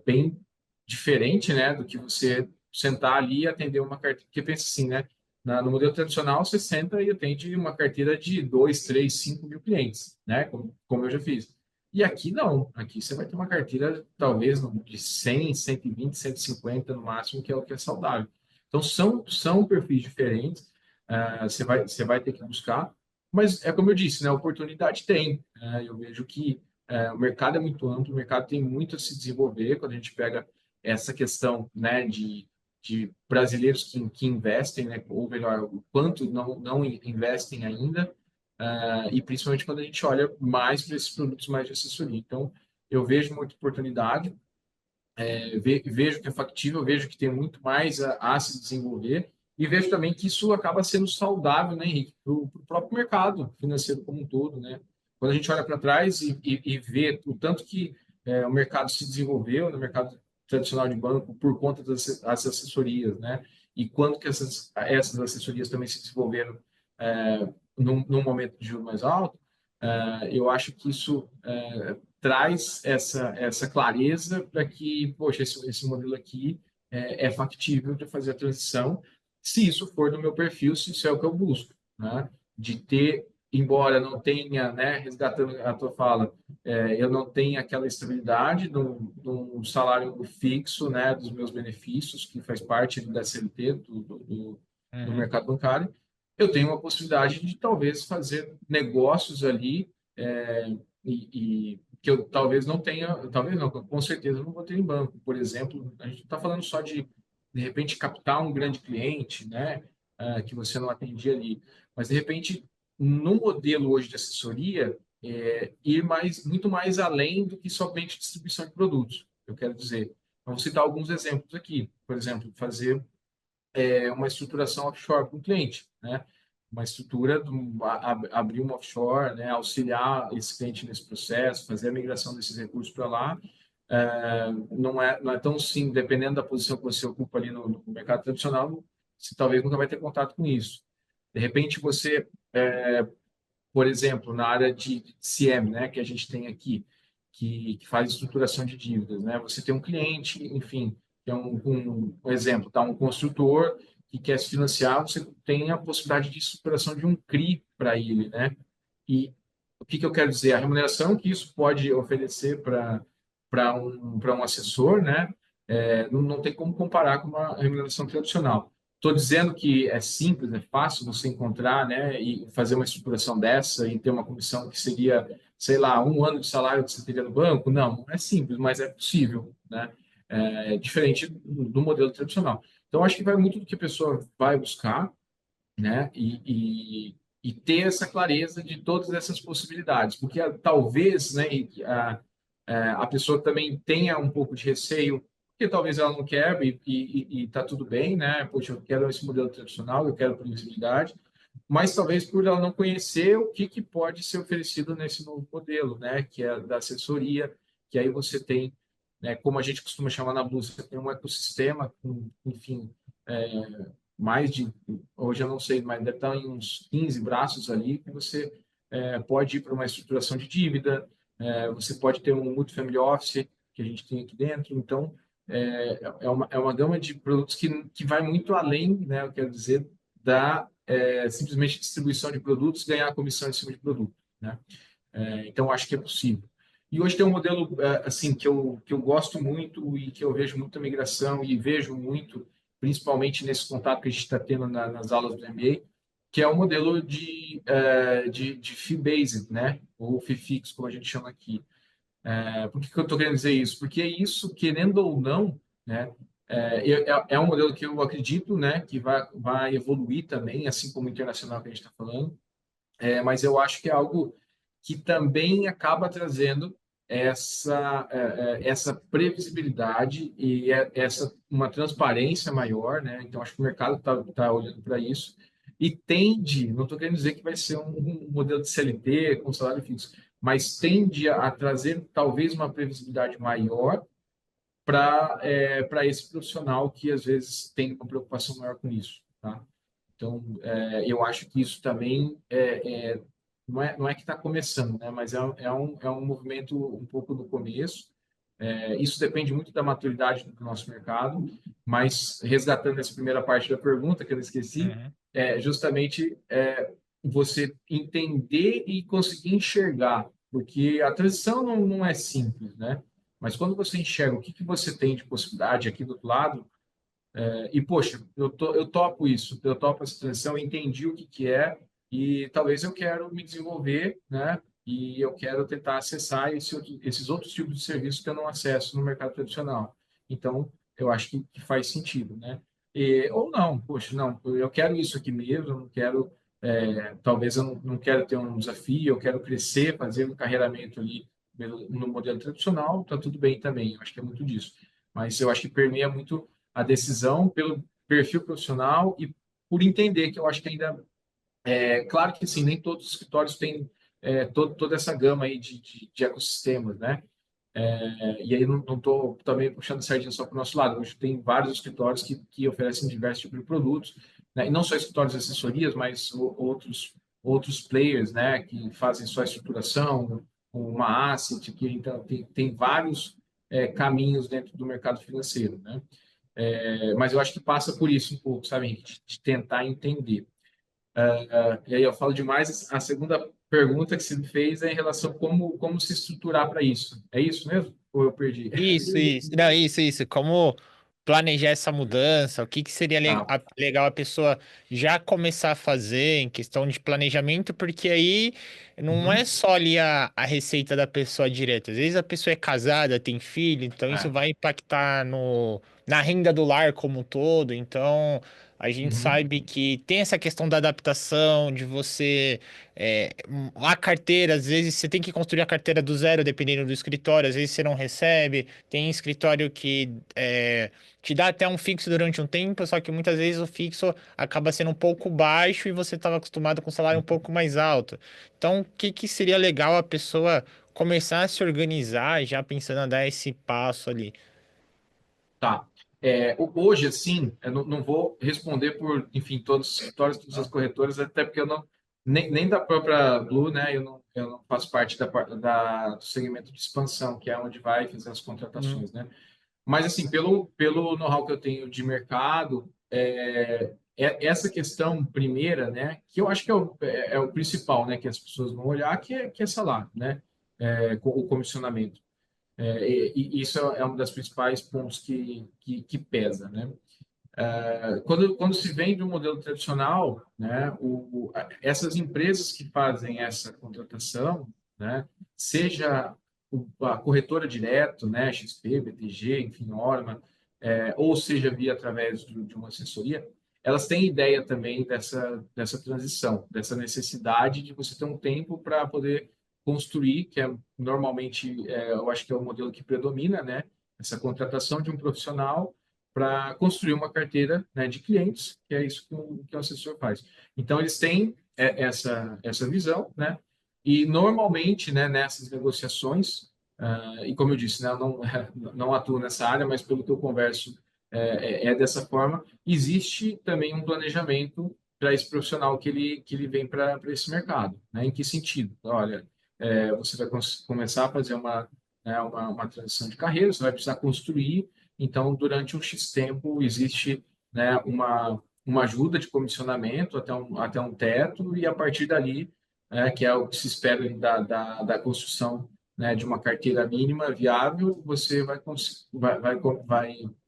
bem diferente, né, do que você sentar ali e atender uma carteira. Porque pensa assim, né, no modelo tradicional, você senta e atende uma carteira de 2, 3, 5 mil clientes, né, como eu já fiz. E aqui não, aqui você vai ter uma carteira talvez de 100, 120, 150 no máximo, que é o que é saudável. Então são perfis diferentes, você vai ter que buscar, mas é como eu disse, né, oportunidade tem. Eu vejo que o mercado é muito amplo, o mercado tem muito a se desenvolver quando a gente pega essa questão, né, de brasileiros que investem, né, ou melhor, o quanto não investem ainda, e principalmente quando a gente olha mais para esses produtos mais de assessoria. Então, eu vejo muita oportunidade, vejo que é factível, vejo que tem muito mais a se desenvolver, e vejo também que isso acaba sendo saudável, né, Henrique, para o próprio mercado financeiro como um todo, né? Quando a gente olha para trás e vê o tanto que o mercado se desenvolveu no mercado tradicional de banco por conta das assessorias, né? E quanto que essas assessorias também se desenvolveram num momento de juros mais alto, eu acho que isso traz essa clareza para que, poxa, esse modelo aqui é factível de fazer a transição, se isso for do meu perfil, se isso é o que eu busco, né? De ter, embora não tenha, né, resgatando a tua fala, eu não tenha aquela estabilidade do salário fixo, né, dos meus benefícios, que faz parte da CLT, do Uhum. mercado bancário, eu tenho uma possibilidade de talvez fazer negócios ali que eu talvez não tenha, talvez não, com certeza não vou ter em banco. Por exemplo, a gente não está falando só de repente, captar um grande cliente, né, que você não atendia ali, mas de repente, no modelo hoje de assessoria, ir muito mais além do que somente distribuição de produtos. Eu quero dizer, vamos citar alguns exemplos aqui. Por exemplo, fazer uma estruturação offshore para o cliente, né? Uma estrutura, abrir uma offshore, né? Auxiliar esse cliente nesse processo, fazer a migração desses recursos para lá, não é tão sim, dependendo da posição que você ocupa ali no mercado tradicional, você talvez nunca vai ter contato com isso. De repente, você, por exemplo, na área de CM, né, que a gente tem aqui, que faz estruturação de dívidas, né? Você tem um cliente, enfim, que é um exemplo, tá? Um construtor que quer se financiar, você tem a possibilidade de estruturação de um CRI para ele, né? E o que eu quero dizer? A remuneração que isso pode oferecer para um assessor, né? Não tem como comparar com uma remuneração tradicional. Estou dizendo que é simples, é fácil você encontrar, né? E fazer uma estruturação dessa e ter uma comissão que seria, sei lá, um ano de salário que você teria no banco? Não, não é simples, mas é possível, né? Diferente do modelo tradicional. Então, acho que vai muito do que a pessoa vai buscar, né? E ter essa clareza de todas essas possibilidades, porque talvez, né, a pessoa também tenha um pouco de receio, porque talvez ela não quer e tá tudo bem, né? Poxa, eu quero esse modelo tradicional, eu quero previsibilidade, mas talvez por ela não conhecer o que pode ser oferecido nesse novo modelo, né? Que é da assessoria, que aí você tem, né, como a gente costuma chamar na Blue, você tem um ecossistema com, enfim, mais de, hoje eu não sei, mas deve estar em uns 15 braços ali, que você pode ir para uma estruturação de dívida, você pode ter um multifamily office, que a gente tem aqui dentro, então é uma gama de produtos que vai muito além, né, eu quero dizer, da simplesmente distribuição de produtos, ganhar comissão em cima de produto, né? Então, acho que é possível. E hoje tem um modelo assim que eu gosto muito e que eu vejo muita migração e vejo muito, principalmente nesse contato que a gente está tendo nas aulas do MBA, que é o modelo de fee-based, né? Ou fee fixed, como a gente chama aqui. Por que eu estou querendo dizer isso? Porque isso, querendo ou não, né? É um modelo que eu acredito, né, que vai evoluir também, assim como o internacional que a gente está falando, mas eu acho que é algo que também acaba trazendo essa previsibilidade e essa uma transparência maior, né? Então acho que o mercado está olhando para isso e tende, não estou querendo dizer que vai ser um modelo de CLT com salário fixo, mas tende a trazer talvez uma previsibilidade maior para esse profissional que às vezes tem uma preocupação maior com isso, tá? Então, eu acho que isso também não é que está começando, né? Mas é um movimento um pouco no começo. Isso depende muito da maturidade do nosso mercado, mas resgatando essa primeira parte da pergunta, que eu não esqueci, Uhum. justamente você entender e conseguir enxergar, porque a transição não é simples, né? Mas quando você enxerga o que você tem de possibilidade aqui do outro lado, poxa, eu topo isso, eu topo essa transição, entendi o que é, e talvez eu quero me desenvolver, né? E eu quero tentar acessar esses outros tipos de serviços que eu não acesso no mercado tradicional. Então, eu acho que faz sentido, né? Ou não, poxa, não, eu quero isso aqui mesmo, eu não quero, talvez eu não quero ter um desafio, eu quero crescer, fazer um carreiramento ali no modelo tradicional, tá tudo bem também, eu acho que é muito disso. Mas eu acho que permeia muito a decisão pelo perfil profissional e por entender que eu acho que ainda claro que sim, nem todos os escritórios têm toda essa gama aí de ecossistemas, né? E aí não estou também puxando a sardinha só para o nosso lado. Hoje tem vários escritórios que oferecem diversos tipos de produtos, né? E não só escritórios de assessorias, mas outros players, né? Que fazem só estruturação, uma asset, que então tem vários caminhos dentro do mercado financeiro, né? Mas eu acho que passa por isso um pouco, sabe, Henrique? De tentar entender. E aí eu falo demais. A segunda pergunta que você me fez é em relação a como se estruturar para isso. É isso mesmo? Ou eu perdi? Isso, isso. Não, isso. Como planejar essa mudança? O que que seria Ah, legal a pessoa já começar a fazer em questão de planejamento? Porque aí não é uhum, só ali a receita da pessoa direta. Às vezes a pessoa é casada, tem filho, então isso é, vai impactar na renda do lar como um todo. Então a gente uhum, sabe que tem essa questão da adaptação, de você. A carteira, às vezes você tem que construir a carteira do zero, dependendo do escritório, às vezes você não recebe. Tem escritório que te dá até um fixo durante um tempo, só que muitas vezes o fixo acaba sendo um pouco baixo e você estava acostumado com um salário um pouco mais alto. Então, o que que seria legal a pessoa começar a se organizar, já pensando a dar esse passo ali? Tá. Hoje, assim, eu não vou responder por, enfim, todos os escritórios, todas as corretoras, até porque eu não, nem da própria Blue, né, eu não faço parte do segmento de expansão, que é onde vai fazer as Hum, contratações, né? Mas, assim, pelo know-how que eu tenho de mercado, essa questão primeira, né, que eu acho que é o principal, né, que as pessoas vão olhar, que é salário, né, o comissionamento. E isso é um dos principais pontos que pesa, né? Quando se vem de um modelo tradicional, né, essas empresas que fazem essa contratação, né, seja a corretora direto, né, XP, BTG, enfim, Norma, ou seja via através de uma assessoria, elas têm ideia também dessa transição, dessa necessidade de você ter um tempo para poder construir, que é normalmente, eu acho que é o modelo que predomina, né, essa contratação de um profissional para construir uma carteira, né, de clientes, que é isso que o assessor faz. Então, eles têm essa visão, né? E, normalmente, né, nessas negociações, e como eu disse, né, eu não, não atuo nessa área, mas pelo que eu converso, é dessa forma, existe também um planejamento para esse profissional que ele vem para esse mercado. Né? Em que sentido? Olha, você vai começar a fazer uma transição de carreira, você vai precisar construir então, durante um X tempo, existe, né, uma ajuda de comissionamento até um teto, e a partir dali, que é o que se espera da construção, né, de uma carteira mínima viável, você vai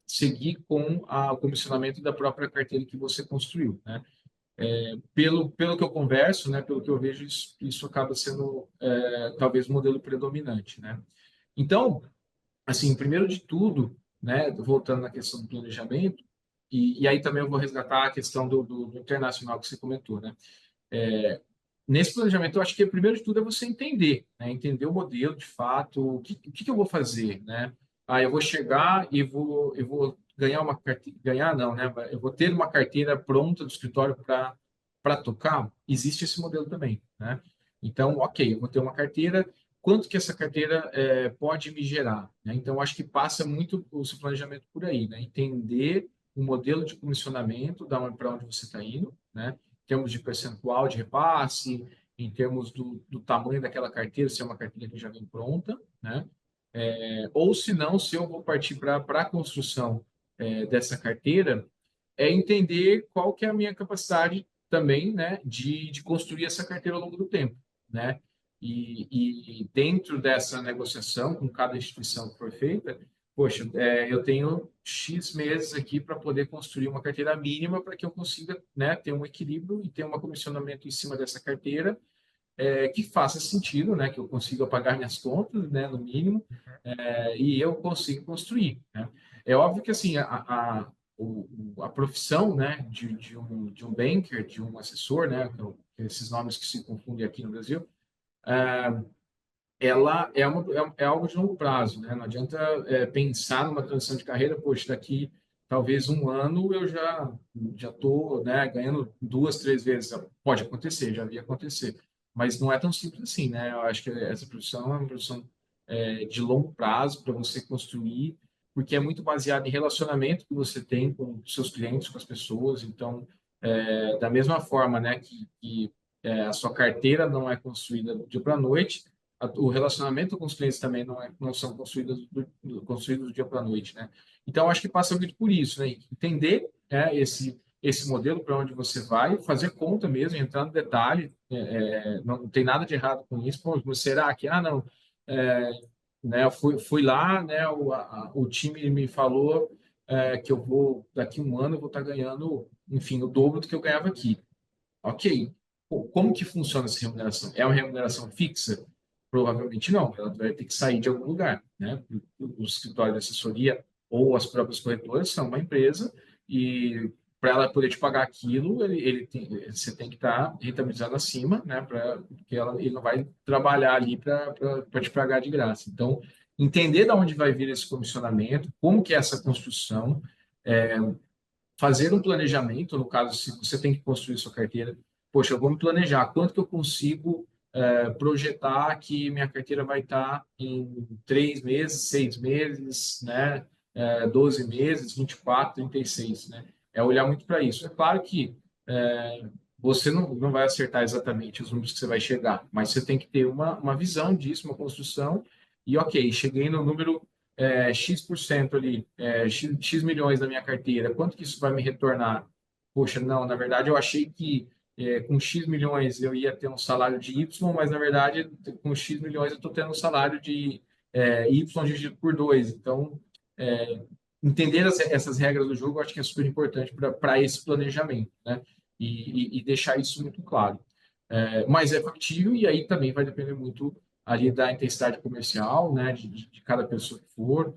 seguir com o comissionamento da própria carteira que você construiu. Né? Pelo que eu converso, né, pelo que eu vejo, isso acaba sendo talvez o modelo predominante. Né? Então, assim, primeiro de tudo, né, voltando na questão do planejamento, e aí também eu vou resgatar a questão do internacional que você comentou, né? Nesse planejamento, eu acho que primeiro de tudo é você entender, né? Entender o modelo de fato, o que eu vou fazer, né? Eu vou chegar e eu vou ganhar uma carteira, ganhar não, né? Eu vou ter uma carteira pronta do escritório para tocar. Existe esse modelo também, né? Então, ok, eu vou ter uma carteira, quanto que essa carteira pode me gerar, né? Então, acho que passa muito o seu planejamento por aí, né? Entender o modelo de comissionamento, para onde você está indo, né? Em termos de percentual de repasse, em termos do tamanho daquela carteira, se é uma carteira que já vem pronta, né? Ou se não, se eu vou partir para a construção dessa carteira, é entender qual que é a minha capacidade também, né, de construir essa carteira ao longo do tempo, né? E dentro dessa negociação com cada instituição que for feita, poxa, eu tenho X meses aqui para poder construir uma carteira mínima para que eu consiga, né, ter um equilíbrio e ter um comissionamento em cima dessa carteira que faça sentido, né, que eu consiga pagar minhas contas, né, no mínimo, e eu consigo construir. Né? É óbvio que assim a profissão, né, de um banker, de um assessor, né, esses nomes que se confundem aqui no Brasil, ela é algo de longo prazo, né? Não adianta pensar numa transição de carreira, poxa, daqui talvez um ano eu já estou, né, ganhando duas, três vezes. Pode acontecer, já vi acontecer, mas não é tão simples assim, né? Eu acho que essa profissão é uma profissão de longo prazo para você construir, porque é muito baseado em relacionamento que você tem com os seus clientes, com as pessoas. Então, da mesma forma, né, que a sua carteira não é construída do dia para a noite, o relacionamento com os clientes também não são construídos do dia para a noite, né? Então, acho que passa muito por isso, né? Entender esse modelo para onde você vai, fazer conta mesmo, entrar no detalhe, não tem nada de errado com isso. Pô, será que, não, é, né, eu fui lá, né, o time me falou que daqui um ano eu vou estar ganhando, enfim, o dobro do que eu ganhava aqui. Ok. Pô, como que funciona essa remuneração? É uma remuneração fixa? Provavelmente não. Ela vai ter que sair de algum lugar, né? O escritório de assessoria ou as próprias corretoras são uma empresa e para ela poder te pagar aquilo, você tem que estar rentabilizado acima, né? Porque ele não vai trabalhar ali para te pagar de graça. Então, entender de onde vai vir esse comissionamento, como que é essa construção, fazer um planejamento, no caso, se você tem que construir sua carteira, poxa, eu vou me planejar, quanto que eu consigo projetar que minha carteira vai estar em 3 meses, 6 meses, né? 12 meses, 24, 36, né? É olhar muito para isso. É claro que você não vai acertar exatamente os números que você vai chegar, mas você tem que ter uma visão disso, uma construção, e ok, cheguei no número X% ali, X milhões da minha carteira, quanto que isso vai me retornar? Poxa, não, na verdade eu achei que com X milhões eu ia ter um salário de Y, mas na verdade com X milhões eu estou tendo um salário de Y dividido por 2. Então, é, entender essas regras do jogo eu acho que é super importante para esse planejamento, né? E deixar isso muito claro. Mas é factível e aí também vai depender muito ali da intensidade comercial, né? De cada pessoa que for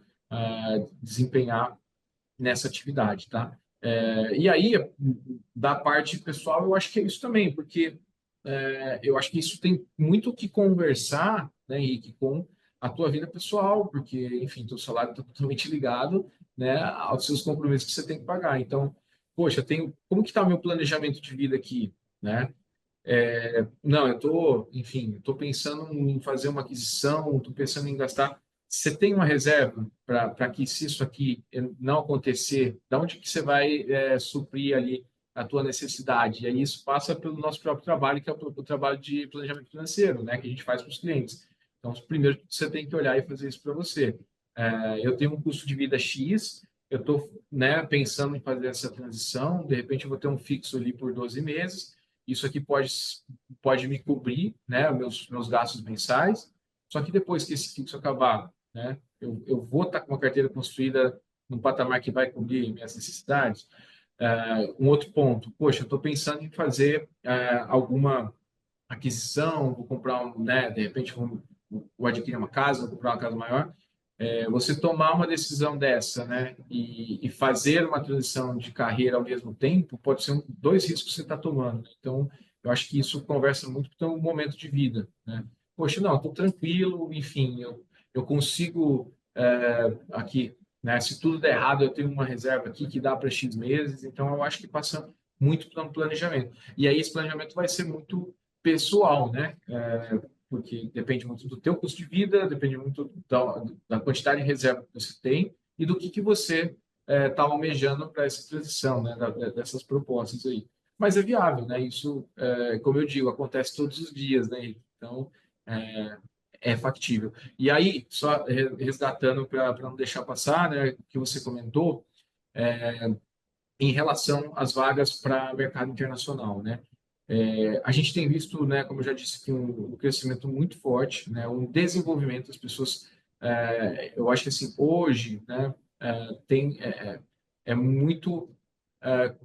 desempenhar nessa atividade, tá? E aí, da parte pessoal, eu acho que é isso também, porque eu acho que isso tem muito o que conversar, né, Henrique, com a tua vida pessoal, porque, enfim, teu salário está totalmente ligado, né, aos seus compromissos que você tem que pagar. Então, poxa, como que está o meu planejamento de vida aqui, né? Não, eu estou, enfim, estou pensando em fazer uma aquisição, estou pensando em gastar. Você tem uma reserva para que se isso aqui não acontecer, da onde que você vai suprir ali a tua necessidade? E aí isso passa pelo nosso próprio trabalho, que é o trabalho de planejamento financeiro, né, que a gente faz com os clientes. Então, primeiro você tem que olhar e fazer isso para você. Eu tenho um custo de vida X, eu estou, né, pensando em fazer essa transição, de repente eu vou ter um fixo ali por 12 meses, isso aqui pode me cobrir, né, meus gastos mensais. Só que depois que esse fixo acabar, né, eu vou estar com uma carteira construída num patamar que vai cobrir minhas necessidades. Um outro ponto, poxa, eu estou pensando em fazer alguma aquisição, vou comprar né, de repente vou adquirir uma casa, vou comprar uma casa maior. Você tomar uma decisão dessa, né, e fazer uma transição de carreira ao mesmo tempo, pode ser dois riscos que você está tomando. Então, eu acho que isso conversa muito com o teu momento de vida, né? Poxa, não, estou tranquilo, enfim, eu consigo aqui, né? Se tudo der errado, eu tenho uma reserva aqui que dá para X meses. Então, eu acho que passa muito pelo planejamento. E aí, esse planejamento vai ser muito pessoal, né? Porque depende muito do teu custo de vida, depende muito da quantidade de reserva que você tem e do que você está almejando para essa transição, né, dessas propostas aí. Mas é viável, né? Isso, como eu digo, acontece todos os dias, né? Então, é, é factível. E aí, só resgatando para não deixar passar, né, o que você comentou, em relação às vagas para mercado internacional, né? A gente tem visto, né, como eu já disse, que um crescimento muito forte, né, um desenvolvimento das pessoas. Eu acho que assim hoje, né, é muito,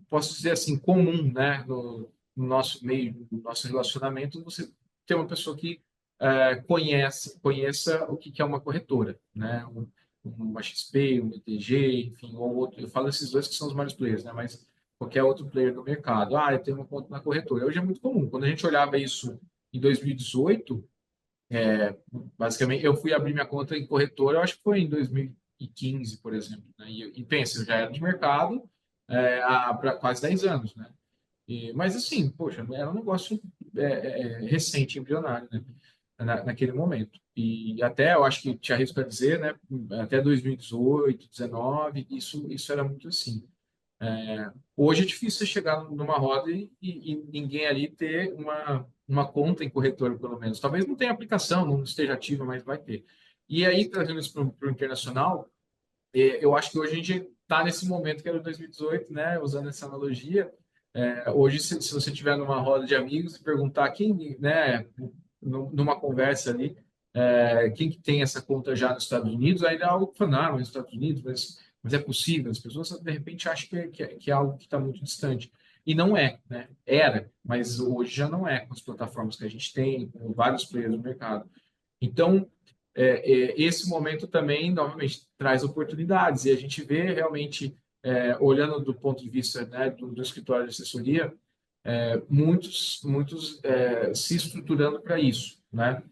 posso dizer assim, comum, né, no nosso meio, no nosso relacionamento, você ter uma pessoa que conheça o que é uma corretora, né, uma XP, um BTG, enfim, ou outro. Eu falo esses dois que são os maiores players, né, mas qualquer outro player do mercado. Ah, eu tenho uma conta na corretora. Hoje é muito comum. Quando a gente olhava isso em 2018, basicamente, eu fui abrir minha conta em corretora, eu acho que foi em 2015, por exemplo. Né? E pensa, eu já era de mercado há quase 10 anos, né? Mas assim, poxa, era um negócio recente, embrionário, né? Naquele momento. E até, eu acho que te arrisco a dizer, né? Até 2018, 19, isso era muito assim. Hoje é difícil você chegar numa roda e ninguém ali ter uma conta em corretora, pelo menos. Talvez não tenha aplicação, não esteja ativa, mas vai ter. E aí, trazendo isso para o internacional, eu acho que hoje a gente está nesse momento que era 2018, né? Usando essa analogia. Hoje, se você estiver numa roda de amigos e perguntar quem, né, numa conversa ali, quem que tem essa conta já nos Estados Unidos, ainda é algo que fala, não, nos Estados Unidos, mas é possível. As pessoas, de repente, acham que é algo que está muito distante. E não é, né? Era, mas hoje já não é, com as plataformas que a gente tem, com vários players no mercado. Então, esse momento também, novamente, traz oportunidades. E a gente vê realmente, olhando do ponto de vista, né, do escritório de assessoria, muitos se estruturando para isso, né?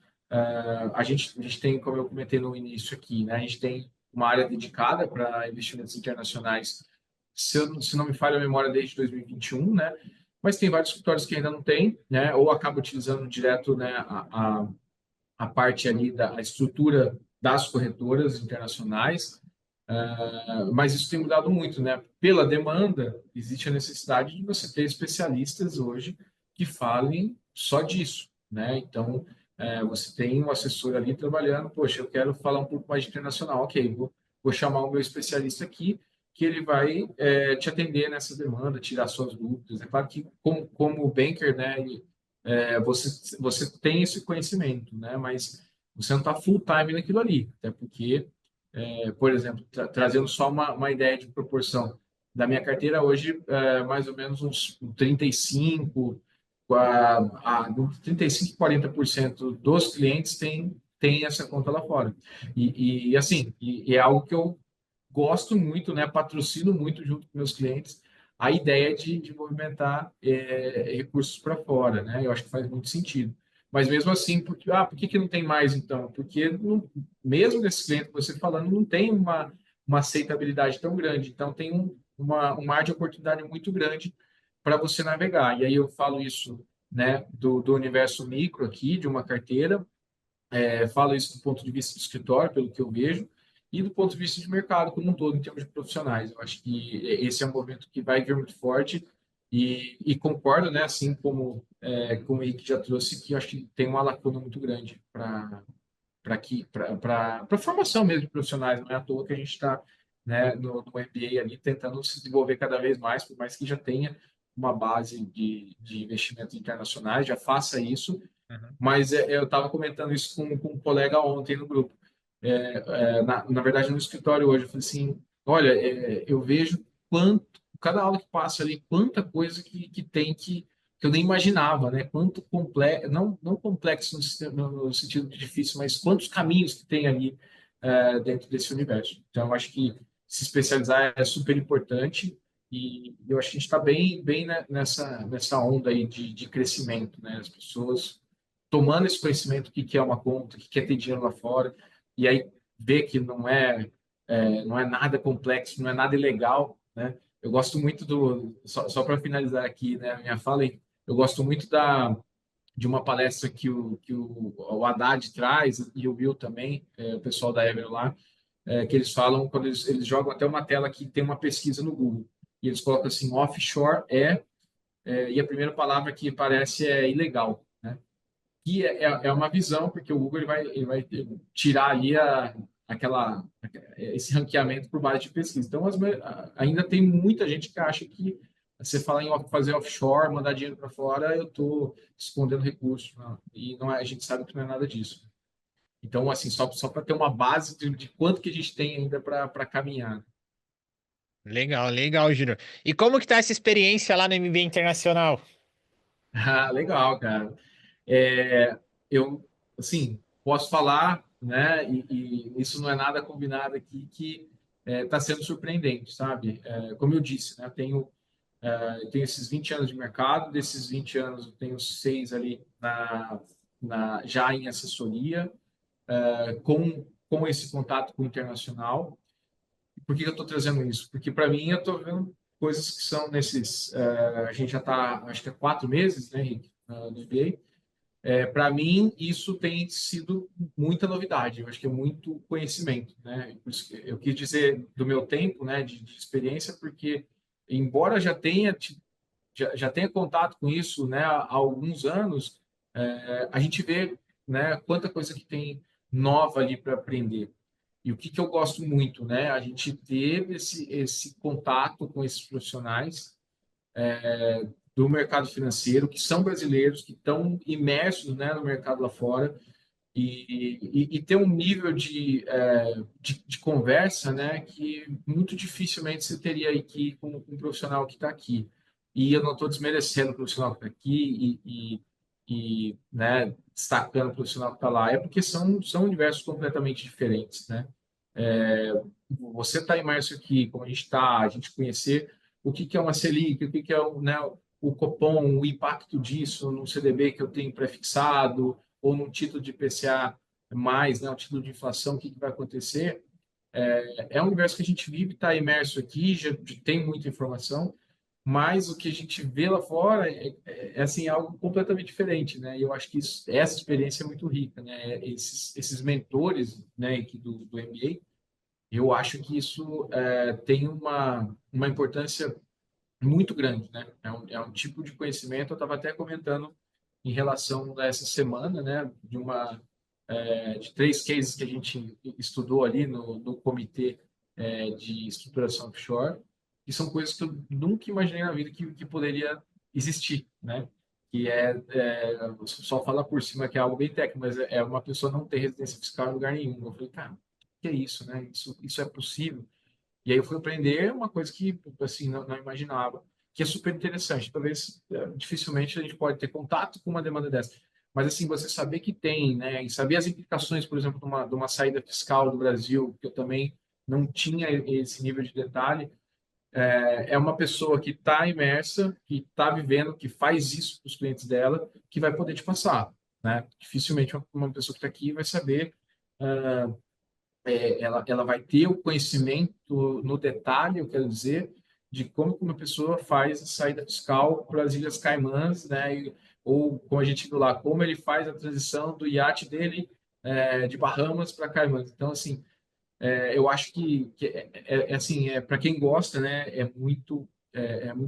A gente tem, como eu comentei no início aqui, né, a gente tem uma área dedicada para investimentos internacionais, se não me falha a memória, desde 2021, né? mas tem vários escritórios que ainda não têm, né? Ou acaba utilizando direto, né, a parte ali da a estrutura das corretoras internacionais. Mas isso tem mudado muito, né? Pela demanda, existe a necessidade de você ter especialistas hoje que falem só disso, né? Então, você tem um assessor ali trabalhando, poxa, eu quero falar um pouco mais de internacional, ok, vou chamar o meu especialista aqui, que ele vai te atender nessa demanda, tirar suas dúvidas. É claro que, como banker, né, você tem esse conhecimento, né? Mas você não está full time naquilo ali, até porque por exemplo, trazendo só uma ideia de proporção. Da minha carteira hoje, mais ou menos uns 35, 35 e 40% dos clientes tem essa conta lá fora. Assim, é algo que eu gosto muito, né? Patrocino muito junto com meus clientes a ideia de movimentar recursos para fora, né? Eu acho que faz muito sentido. Mas mesmo assim, por que não tem mais então? Porque mesmo desse cliente que você falando, não tem uma aceitabilidade tão grande. Então, tem um mar de oportunidade muito grande para você navegar. E aí eu falo isso, né, do universo micro aqui, de uma carteira, falo isso do ponto de vista do escritório, pelo que eu vejo, e do ponto de vista de mercado como um todo, em termos de profissionais. Eu acho que esse é um movimento que vai vir muito forte e concordo, né, assim como o Henrique já trouxe, que eu acho que tem uma lacuna muito grande para a formação mesmo de profissionais. Não é à toa que a gente está, né, no MBA ali tentando se desenvolver cada vez mais, por mais que já tenha uma base de investimentos internacionais, já faça isso, Uhum. mas eu estava comentando isso com um colega ontem no grupo. Na verdade, no escritório hoje, eu falei assim: olha, eu vejo cada aula que passa ali, quanta coisa que tem que eu nem imaginava, né? Quanto complexo, não complexo no sentido de difícil, mas quantos caminhos que tem ali dentro desse universo. Então, eu acho que se especializar é super importante e eu acho que a gente está bem nessa onda aí de crescimento, né? As pessoas tomando esse conhecimento, o que é uma conta, o que é ter dinheiro lá fora, e aí ver que não é nada complexo, não é nada ilegal, né? Eu gosto muito só para finalizar aqui, né, a minha fala, eu gosto muito de uma palestra que o Haddad traz, e o Bill também, o pessoal da Ever lá, que eles falam, quando eles jogam até uma tela que tem uma pesquisa no Google, e eles colocam assim, offshore e a primeira palavra que aparece é ilegal, né? E é uma visão, porque o Google ele vai tirar ali esse ranqueamento por base de pesquisa. Então, ainda tem muita gente que acha que você fala em fazer offshore, mandar dinheiro para fora, eu estou escondendo recursos. Não. E não a gente sabe que não é nada disso. Então, assim, só para ter uma base de quanto que a gente tem ainda para caminhar. Legal, legal, Júnior. E como que tá essa experiência lá no MBA Internacional? Ah, legal, cara. Eu, assim, posso falar, né? E isso não é nada combinado aqui que está sendo surpreendente, sabe? Como eu disse, né? Eu tenho esses 20 anos de mercado, desses 20 anos eu tenho 6 ali já em assessoria, com esse contato com o internacional. Por que eu estou trazendo isso? Porque para mim eu estou vendo coisas que são nesses. A gente já está, acho que há 4 meses, né, Henrique, no MBA. Para mim, isso tem sido muita novidade, eu acho que é muito conhecimento, né? Por isso que eu quis dizer do meu tempo, né, de experiência, porque, embora já tenha contato com isso, né, há alguns anos, a gente vê, né, quanta coisa que tem nova ali para aprender. E o que eu gosto muito, né, a gente teve esse contato com esses profissionais do mercado financeiro, que são brasileiros, que estão imersos, né, no mercado lá fora, e ter um nível de conversa, né, que muito dificilmente você teria aqui com um profissional que está aqui. E eu não estou desmerecendo o profissional que está aqui né, destacando o profissional que está lá, é porque são universos completamente diferentes, né? Você está imerso aqui, como a gente está, a gente conhecer o que é uma Selic, o que é né, o Copom, o impacto disso no CDB que eu tenho prefixado, ou no título de IPCA mais, né, o título de inflação, o que vai acontecer. É um universo que a gente vive, está imerso aqui, já tem muita informação, mas o que a gente vê lá fora assim, algo completamente diferente, né? E eu acho que essa experiência é muito rica, né? Esses mentores, né, aqui do MBA, eu acho que isso tem uma importância muito grande, né? É um tipo de conhecimento. Eu estava até comentando em relação a essa semana, né, de três cases que a gente estudou ali no comitê de estruturação offshore, que são coisas que eu nunca imaginei na vida que poderia existir, né? Que o pessoal fala por cima que é algo bem técnico, mas é uma pessoa não ter residência fiscal em lugar nenhum. Eu falei, cara, o que é isso, né? Isso é possível? E aí eu fui aprender uma coisa que, assim, não imaginava, que é super interessante. Talvez, dificilmente a gente pode ter contato com uma demanda dessa. Mas, assim, você saber que tem, né, e saber as implicações, por exemplo, de uma saída fiscal do Brasil, que eu também não tinha esse nível de detalhe, é uma pessoa que está imersa, que está vivendo, que faz isso para os clientes dela, que vai poder te passar, né? Dificilmente uma pessoa que está aqui vai saber ela vai ter o conhecimento no detalhe, eu quero dizer, de como que uma pessoa faz a saída fiscal para as Ilhas Caimãs, né? Ou, como a gente viu lá, como ele faz a transição do iate dele de Bahamas para Caimãs. Então, assim, eu acho que assim, para quem gosta, né, é muito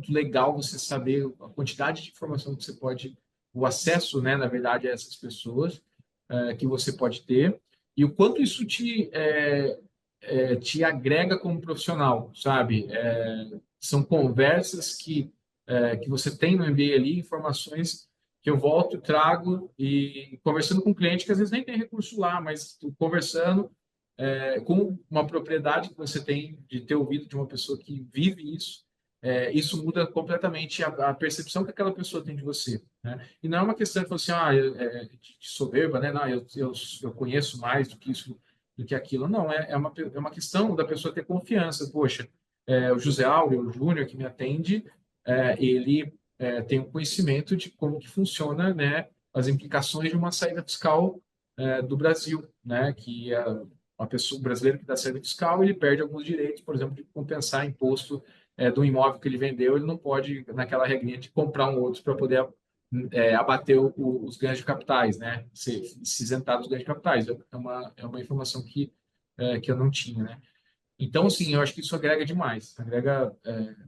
legal você saber a quantidade de informação que você pode, o acesso, né, na verdade, a essas pessoas que você pode ter e o quanto isso te agrega como profissional, sabe? São conversas que você tem no MBA ali, informações que eu volto, trago e conversando com cliente que às vezes nem tem recurso lá, mas conversando com uma propriedade que você tem de ter ouvido de uma pessoa que vive isso, isso muda completamente a percepção que aquela pessoa tem de você, né? E não é uma questão de você, de soberba, né? Não, eu conheço mais do que isso, do que aquilo. Não, é uma questão da pessoa ter confiança. Poxa, o José Áureo, o Júnior, que me atende, ele tem um conhecimento de como que funciona, né, as implicações de uma saída fiscal do Brasil, né? Que uma pessoa brasileira que dá saída fiscal, ele perde alguns direitos, por exemplo, de compensar imposto do imóvel que ele vendeu, ele não pode, naquela regrinha, de comprar um outro para poder abater os ganhos de capitais, né? Se isentar dos ganhos de capitais. É uma informação que eu não tinha, né? Então, sim, eu acho que isso agrega demais, agrega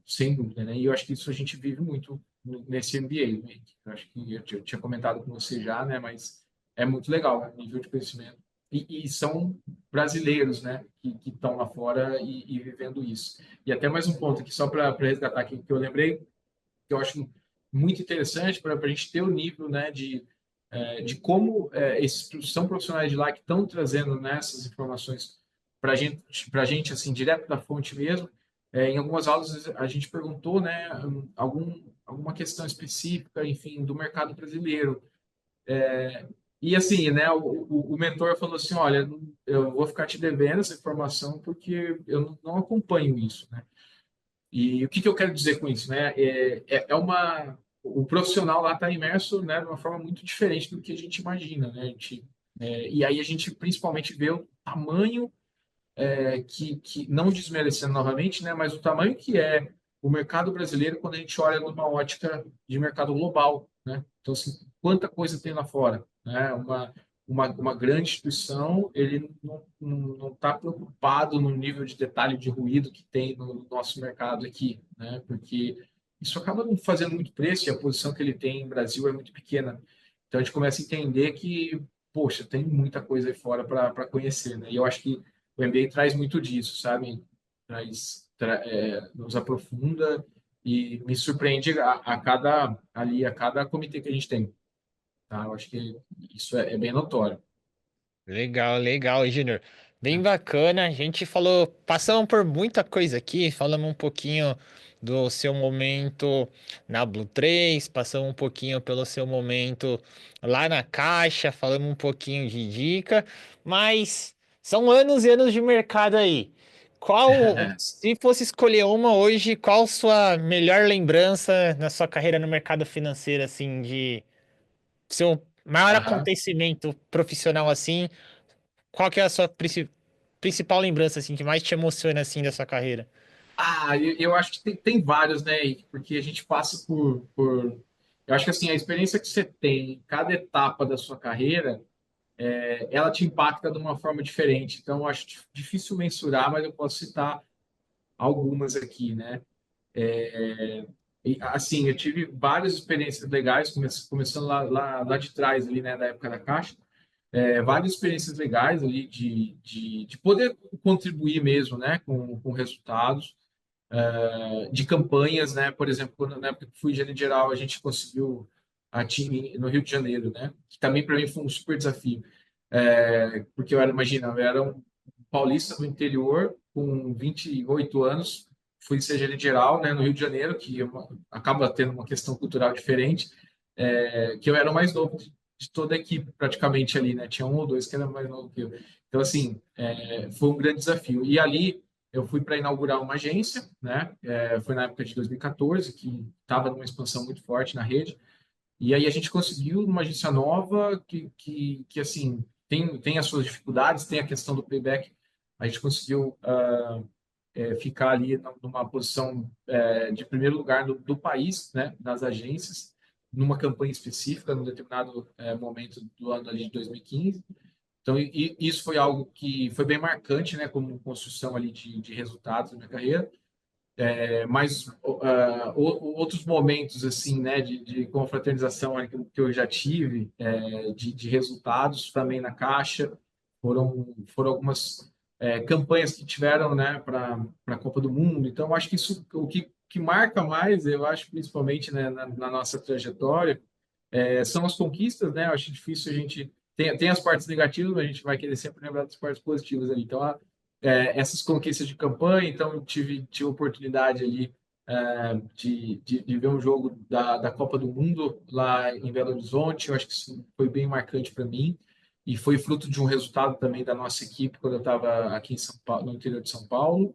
sem dúvida, né? E eu acho que isso a gente vive muito nesse MBA, né? Eu acho que eu tinha comentado com você já, né? Mas é muito legal, né? O nível de conhecimento. E são brasileiros, né? Que estão lá fora e vivendo isso. E até mais um ponto aqui, só para resgatar aqui, que eu lembrei, que eu acho muito interessante para a gente ter o nível, né? De como esses são profissionais de lá que estão trazendo, né, essas informações para a gente assim direto da fonte mesmo. Em algumas aulas a gente perguntou, né, alguma questão específica, enfim, do mercado brasileiro. E assim, né, o mentor falou assim, olha, eu vou ficar te devendo essa informação porque eu não acompanho isso, né? E o que eu quero dizer com isso, né? O profissional lá está imerso, né, de uma forma muito diferente do que a gente imagina, né? E aí a gente principalmente vê o tamanho que não desmerecendo novamente, né, mas o tamanho que é o mercado brasileiro quando a gente olha numa ótica de mercado global, né? Então, assim, quanta coisa tem lá fora, né? Uma grande instituição, ele não está preocupado no nível de detalhe de ruído que tem no nosso mercado aqui, né? Porque isso acaba não fazendo muito preço e a posição que ele tem em Brasil é muito pequena. Então, a gente começa a entender que, poxa, tem muita coisa aí fora para conhecer, né? E eu acho que o MBA traz muito disso, sabe? Nos aprofunda e me surpreende a cada comitê que a gente tem, tá? Eu acho que isso é bem notório. Legal, legal, Júnior. Bem bacana. A gente falou, passamos por muita coisa aqui, falamos um pouquinho do seu momento na Blue 3, passamos um pouquinho pelo seu momento lá na Caixa, falamos um pouquinho de dica, mas são anos e anos de mercado aí. Se fosse escolher uma hoje, qual sua melhor lembrança na sua carreira no mercado financeiro, assim, de seu maior Aham. acontecimento profissional assim? Qual que é a sua principal lembrança, assim, que mais te emociona, assim, da sua carreira? Eu acho que tem vários, né? Porque a gente passa por. Eu acho que assim, a experiência que você tem em cada etapa da sua carreira, ela te impacta de uma forma diferente. Então, eu acho difícil mensurar, mas eu posso citar algumas aqui, né? E, assim, eu tive várias experiências legais, começando lá de trás, ali, né, da época da Caixa. Várias experiências legais ali de poder contribuir mesmo, né, com resultados de campanhas, né? Por exemplo, na época que fui gerente geral, a gente conseguiu a time no Rio de Janeiro, né? Que também para mim foi um super desafio, porque imagina, eu era um paulista do interior com 28 anos, fui ser gerente geral, né? No Rio de Janeiro, que acaba tendo uma questão cultural diferente, que eu era o mais novo de toda a equipe, praticamente ali, né? Tinha um ou dois que eram mais novos que eu. Então, assim, foi um grande desafio. E ali eu fui para inaugurar uma agência, né? Foi na época de 2014, que estava numa expansão muito forte na rede. E aí a gente conseguiu uma agência nova que assim, tem as suas dificuldades, tem a questão do payback. A gente conseguiu ficar ali numa posição de primeiro lugar do país, né? Nas agências, numa campanha específica, num determinado momento do ano ali de 2015. Então, isso foi algo que foi bem marcante, né, como construção ali de resultados na minha carreira. Mas outros momentos, assim, né, de confraternização ali que eu já tive, de resultados também na Caixa, foram algumas campanhas que tiveram, né, para a Copa do Mundo. Então, eu acho que isso, que marca mais, eu acho, principalmente, né, na nossa trajetória, são as conquistas, né? Eu acho difícil a gente. Tem as partes negativas, mas a gente vai querer sempre lembrar das partes positivas ali. Então, essas conquistas de campanha, então, eu tive oportunidade ali de ver um jogo da Copa do Mundo lá em Belo Horizonte. Eu acho que isso foi bem marcante para mim. E foi fruto de um resultado também da nossa equipe quando eu estava aqui em São Paulo, no interior de São Paulo.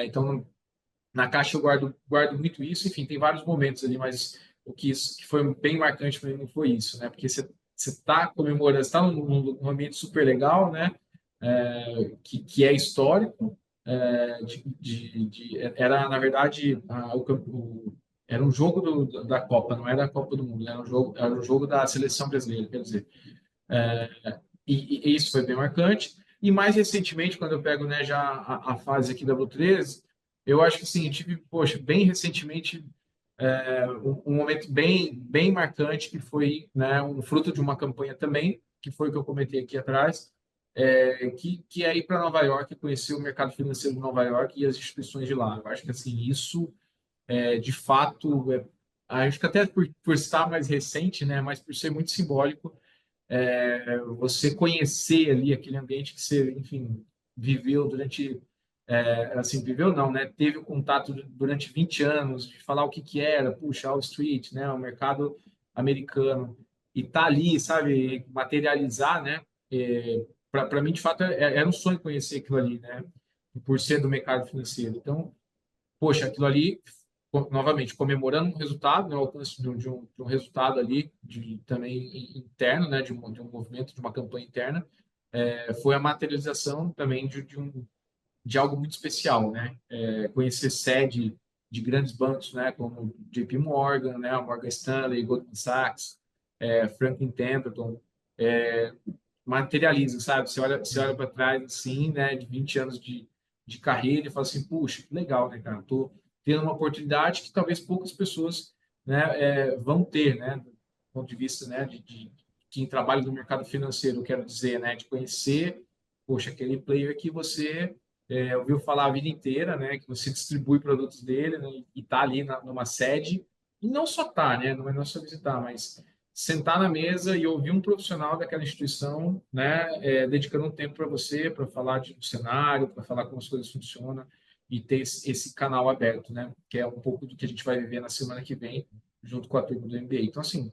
Então, na Caixa eu guardo muito isso. Enfim, tem vários momentos ali, mas que foi bem marcante para mim foi isso, né? Porque você está comemorando, está num ambiente super legal, né? Que é histórico. Era, na verdade, era um jogo da Copa, não era a Copa do Mundo, era um jogo da seleção brasileira, quer dizer. E isso foi bem marcante. E mais recentemente, quando eu pego, né, já a fase aqui da Blue 13, eu acho que sim, eu tive, poxa, bem recentemente um momento bem marcante que foi, né, um fruto de uma campanha também, que foi o que eu comentei aqui atrás, que é ir para Nova York e conhecer o mercado financeiro de Nova York e as instituições de lá. Eu acho que assim isso de fato acho que até por estar mais recente, né, mas por ser muito simbólico, você conhecer ali aquele ambiente que você, enfim, viveu durante, assim, viveu não, né? Teve o contato durante 20 anos, de falar o que era, puxa, Wall Street, né? O mercado americano, e tá ali, sabe, materializar, né? Para mim, de fato, era um sonho conhecer aquilo ali, né? Por ser do mercado financeiro. Então, poxa, aquilo ali, novamente, comemorando um resultado, né, o alcance de um resultado ali, também interno, né, de um movimento, de uma campanha interna, foi a materialização também de algo muito especial, né? Conhecer sede de grandes bancos, né, como JP Morgan, né, Morgan Stanley, Goldman Sachs, Franklin Templeton, materializa, sabe? Você olha para trás, assim, né, de 20 anos de carreira e fala assim, puxa, que legal, né, cara? Tô tendo uma oportunidade que talvez poucas pessoas, né, vão ter, né, do ponto de vista, né, de quem trabalha no mercado financeiro, eu quero dizer, né, de conhecer, poxa, aquele player que você ouviu falar a vida inteira, né, que você distribui produtos dele, né, e tá ali numa sede, e não só tá, né, não é só visitar, mas sentar na mesa e ouvir um profissional daquela instituição, né, dedicando um tempo para você, para falar de um cenário, para falar como as coisas funcionam e ter esse canal aberto, né, que é um pouco do que a gente vai viver na semana que vem, junto com a turma do MBA. Então, assim,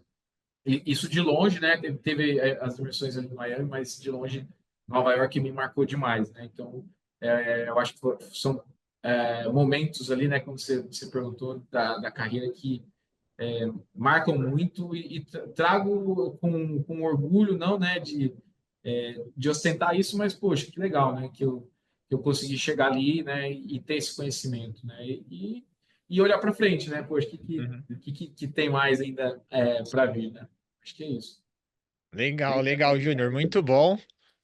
isso de longe, né, teve as dimensões ali em Miami, mas de longe, Nova York me marcou demais, né, então, eu acho que são momentos ali, né, como você perguntou, da carreira que marcam muito e trago com orgulho, não, né, de ostentar isso, mas, poxa, que legal, né, que eu que eu consegui chegar ali, né, e ter esse conhecimento, né, e olhar para frente, né, poxa, Uhum. que tem mais ainda para vir, né? Acho que é isso. Legal, legal, Júnior. Muito bom.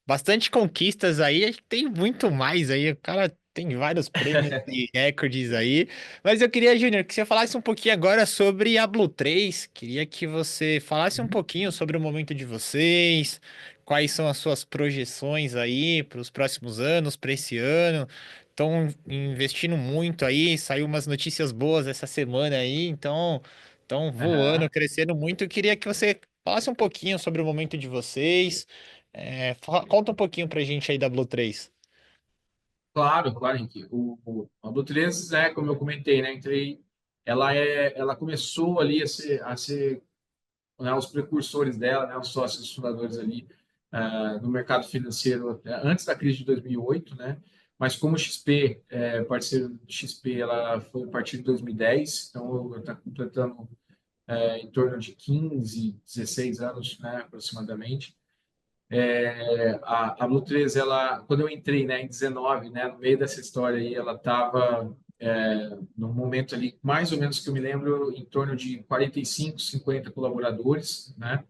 Bastante conquistas aí, acho que tem muito mais aí. O cara tem vários prêmios e recordes aí. Mas eu queria, Júnior, que você falasse um pouquinho agora sobre a Blue 3. Queria que você falasse um pouquinho sobre o momento de vocês, quais são as suas projeções aí para os próximos anos, para esse ano. Estão investindo muito aí, saiu umas notícias boas essa semana aí, então estão voando, Aham. crescendo muito. Eu queria que você falasse um pouquinho sobre o momento de vocês. Conta um pouquinho pra gente aí da Blue 3. Claro, claro, Henrique. A Blue 3, né, como eu comentei, né, ela começou ali a ser, né, os precursores dela, né, os sócios fundadores ali no mercado financeiro antes da crise de 2008, né? Mas como XP, parceiro de XP, ela foi a partir de 2010, então está completando em torno de 15, 16 anos, né, aproximadamente. A Blue 3, ela, quando eu entrei, né, em 19, né, no meio dessa história aí, ela estava no momento ali, mais ou menos que eu me lembro, em torno de 45, 50 colaboradores, né?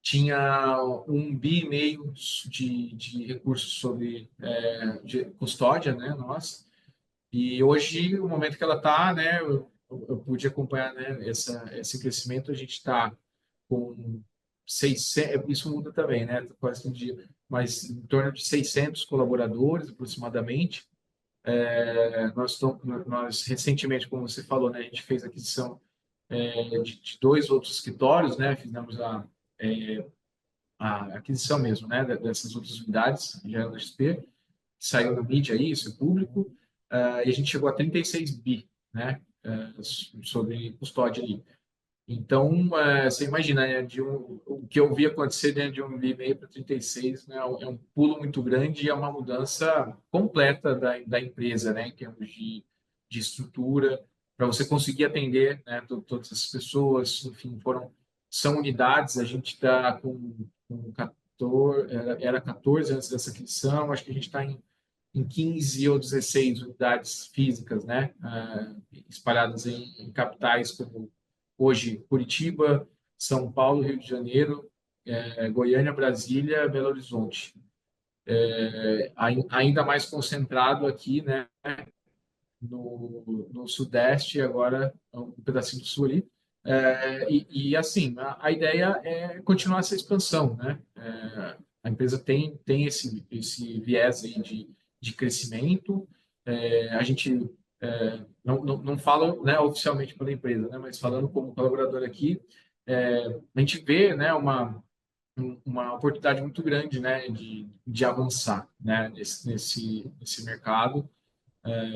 Tinha 1,5 bi de recursos sobre de custódia, né, nós. E hoje, o momento que ela está, né, eu pude acompanhar, né, esse crescimento, a gente está com 600, isso muda também, né, quase todo dia, mas em torno de 600 colaboradores, aproximadamente. Nós recentemente, como você falou, né, a gente fez a aquisição de dois outros escritórios, né, fizemos a aquisição mesmo, né, dessas outras unidades, já da XP, saiu na mídia aí, isso é público, e a gente chegou a 36 bi, né, sobre custódia ali. Então, você imagina, né, o que eu vi acontecer dentro de 1,5 bi para 36, né, é um pulo muito grande e é uma mudança completa da empresa, né, em termos de estrutura, para você conseguir atender, né, todas essas pessoas, enfim, são unidades, a gente está com 14, era 14 antes dessa aquisição, acho que a gente está em 15 ou 16 unidades físicas, né, espalhadas em capitais como hoje Curitiba, São Paulo, Rio de Janeiro, Goiânia, Brasília, Belo Horizonte. Ainda mais concentrado aqui, né, no Sudeste, agora um pedacinho do Sul ali. Assim, a ideia é continuar essa expansão, né? A empresa tem esse viés aí de crescimento. A gente não fala, né, oficialmente pela empresa, né, mas falando como colaborador aqui, a gente vê, né, uma oportunidade muito grande, né, de avançar, né, nesse mercado,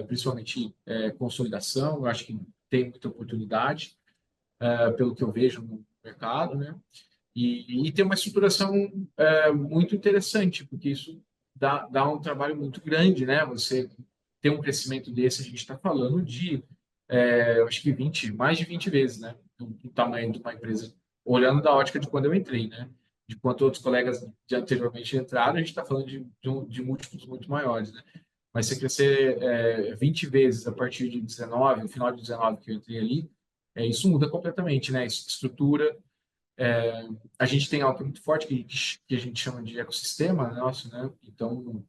principalmente consolidação. Eu acho que tem muita oportunidade, pelo que eu vejo no mercado, né, e tem uma estruturação muito interessante, porque isso dá um trabalho muito grande, né? Você ter um crescimento desse, a gente está falando de, eu acho que 20, mais de 20 vezes, né? O tamanho de uma empresa, olhando da ótica de quando eu entrei, né? De quanto outros colegas de anteriormente entraram, a gente está falando de múltiplos muito maiores, né? Mas você crescer 20 vezes a partir de 19, no final de 19 que eu entrei ali, isso muda completamente, né? Estrutura, a gente tem algo muito forte que a gente chama de ecossistema nosso, né? Então,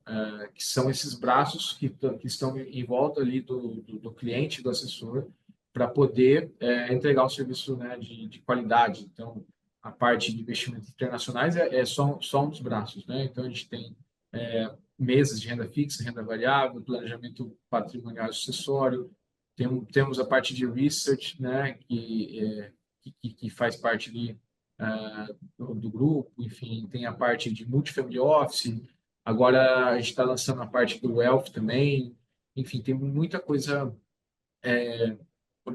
que são esses braços que estão em volta ali do cliente, do assessor, para poder entregar um serviço, né, de qualidade. Então, a parte de investimentos internacionais é só um dos braços, né? Então, a gente tem mesas de renda fixa, renda variável, planejamento patrimonial e sucessório, temos a parte de research, né, que faz parte ali do grupo, enfim, tem a parte de multifamily office, agora a gente está lançando a parte do wealth também, enfim, tem muita coisa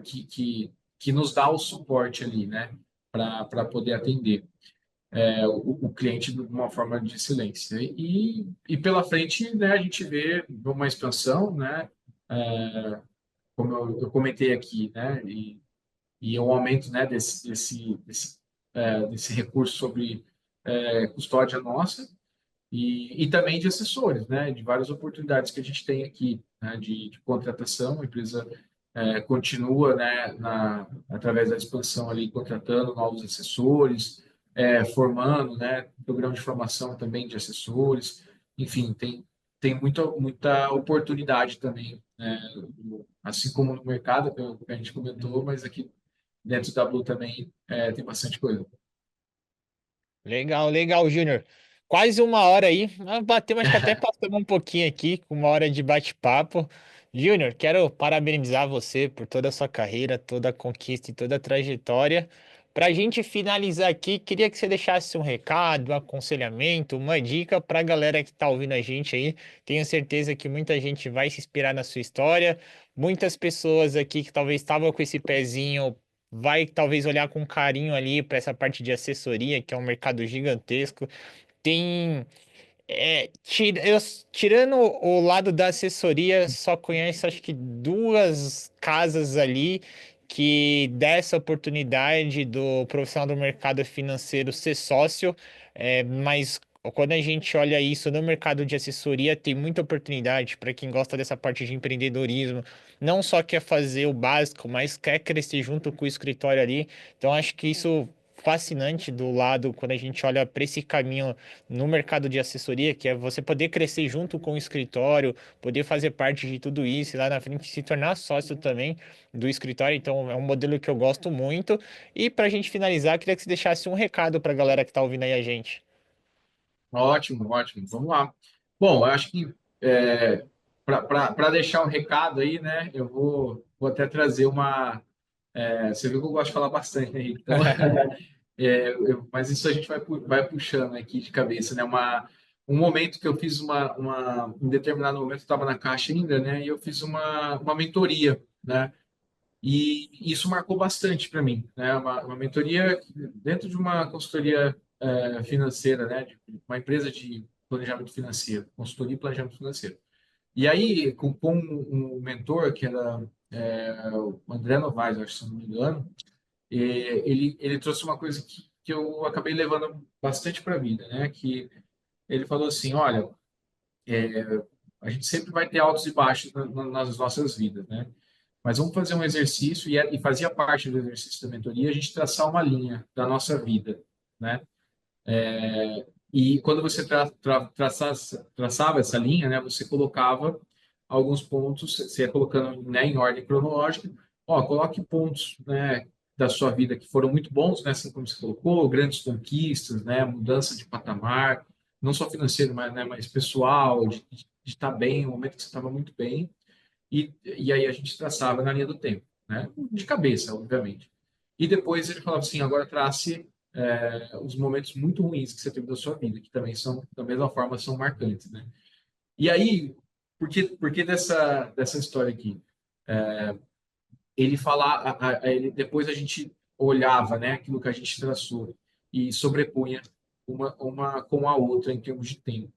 que, que, que nos dá o suporte ali, né, para poder atender o cliente de uma forma de excelência. E pela frente, né, a gente vê uma expansão, né, como eu comentei aqui, né, e o aumento, né, desse recurso sobre custódia nossa. e também de assessores, né? De várias oportunidades que a gente tem aqui, né? De contratação, a empresa continua, né? Através da expansão ali, contratando novos assessores, formando, né? Programa de formação também de assessores, enfim, tem muita oportunidade também, né? Assim como no mercado, que a gente comentou, mas aqui dentro da Blue também tem bastante coisa. Legal, legal, Júnior. Quase uma hora aí. Batemos, acho que até passamos um pouquinho aqui, com uma hora de bate-papo. Júnior, quero parabenizar você por toda a sua carreira, toda a conquista e toda a trajetória. Para a gente finalizar aqui, queria que você deixasse um recado, um aconselhamento, uma dica para a galera que está ouvindo a gente aí. Tenho certeza que muita gente vai se inspirar na sua história. Muitas pessoas aqui que talvez estavam com esse pezinho vai talvez olhar com carinho ali para essa parte de assessoria, que é um mercado gigantesco. Tem tirando o lado da assessoria, só conheço acho que duas casas ali que dá essa oportunidade do profissional do mercado financeiro ser sócio, mas quando a gente olha isso no mercado de assessoria, tem muita oportunidade para quem gosta dessa parte de empreendedorismo, não só quer fazer o básico, mas quer crescer junto com o escritório ali. Então acho que isso fascinante do lado quando a gente olha para esse caminho no mercado de assessoria, que é você poder crescer junto com o escritório, poder fazer parte de tudo isso e lá na frente se tornar sócio também do escritório. Então, é um modelo que eu gosto muito. E para a gente finalizar, queria que você deixasse um recado para a galera que está ouvindo aí a gente. Ótimo, ótimo. Vamos lá. Bom, eu acho que para deixar um recado aí, né? Vou até trazer uma. Você viu que eu gosto de falar bastante, né, Henrique? Então, mas isso a gente vai puxando aqui de cabeça, né? Um momento que eu fiz em determinado momento, eu estava na Caixa ainda, né? E eu fiz uma mentoria, né? E isso marcou bastante para mim, né? Uma mentoria dentro de uma consultoria financeira, né? De uma empresa de planejamento financeiro, consultoria e planejamento financeiro. E aí, com um mentor que era o André Novaes, acho, se não me engano, ele trouxe uma coisa que eu acabei levando bastante para a vida, né? Que ele falou assim, olha, a gente sempre vai ter altos e baixos nas nossas vidas, né? Mas vamos fazer um exercício, e fazia parte do exercício da mentoria, a gente traçar uma linha da nossa vida, né? E quando você traçava essa linha, né, você colocava alguns pontos, você ia colocando, né, em ordem cronológica, ó, coloque pontos, né, da sua vida que foram muito bons, né, assim como você colocou, grandes conquistas, né, mudança de patamar, não só financeiro, mas, né, mas pessoal, de estar bem, um momento que você estava muito bem, e aí a gente traçava na linha do tempo, né? De cabeça, obviamente. E depois ele falava assim, agora trace os momentos muito ruins que você teve da sua vida, que também são, da mesma forma, são marcantes, né? E aí, por que dessa história aqui? Ele fala, depois a gente olhava, né, aquilo que a gente traçou e sobrepunha uma com a outra em termos de tempo.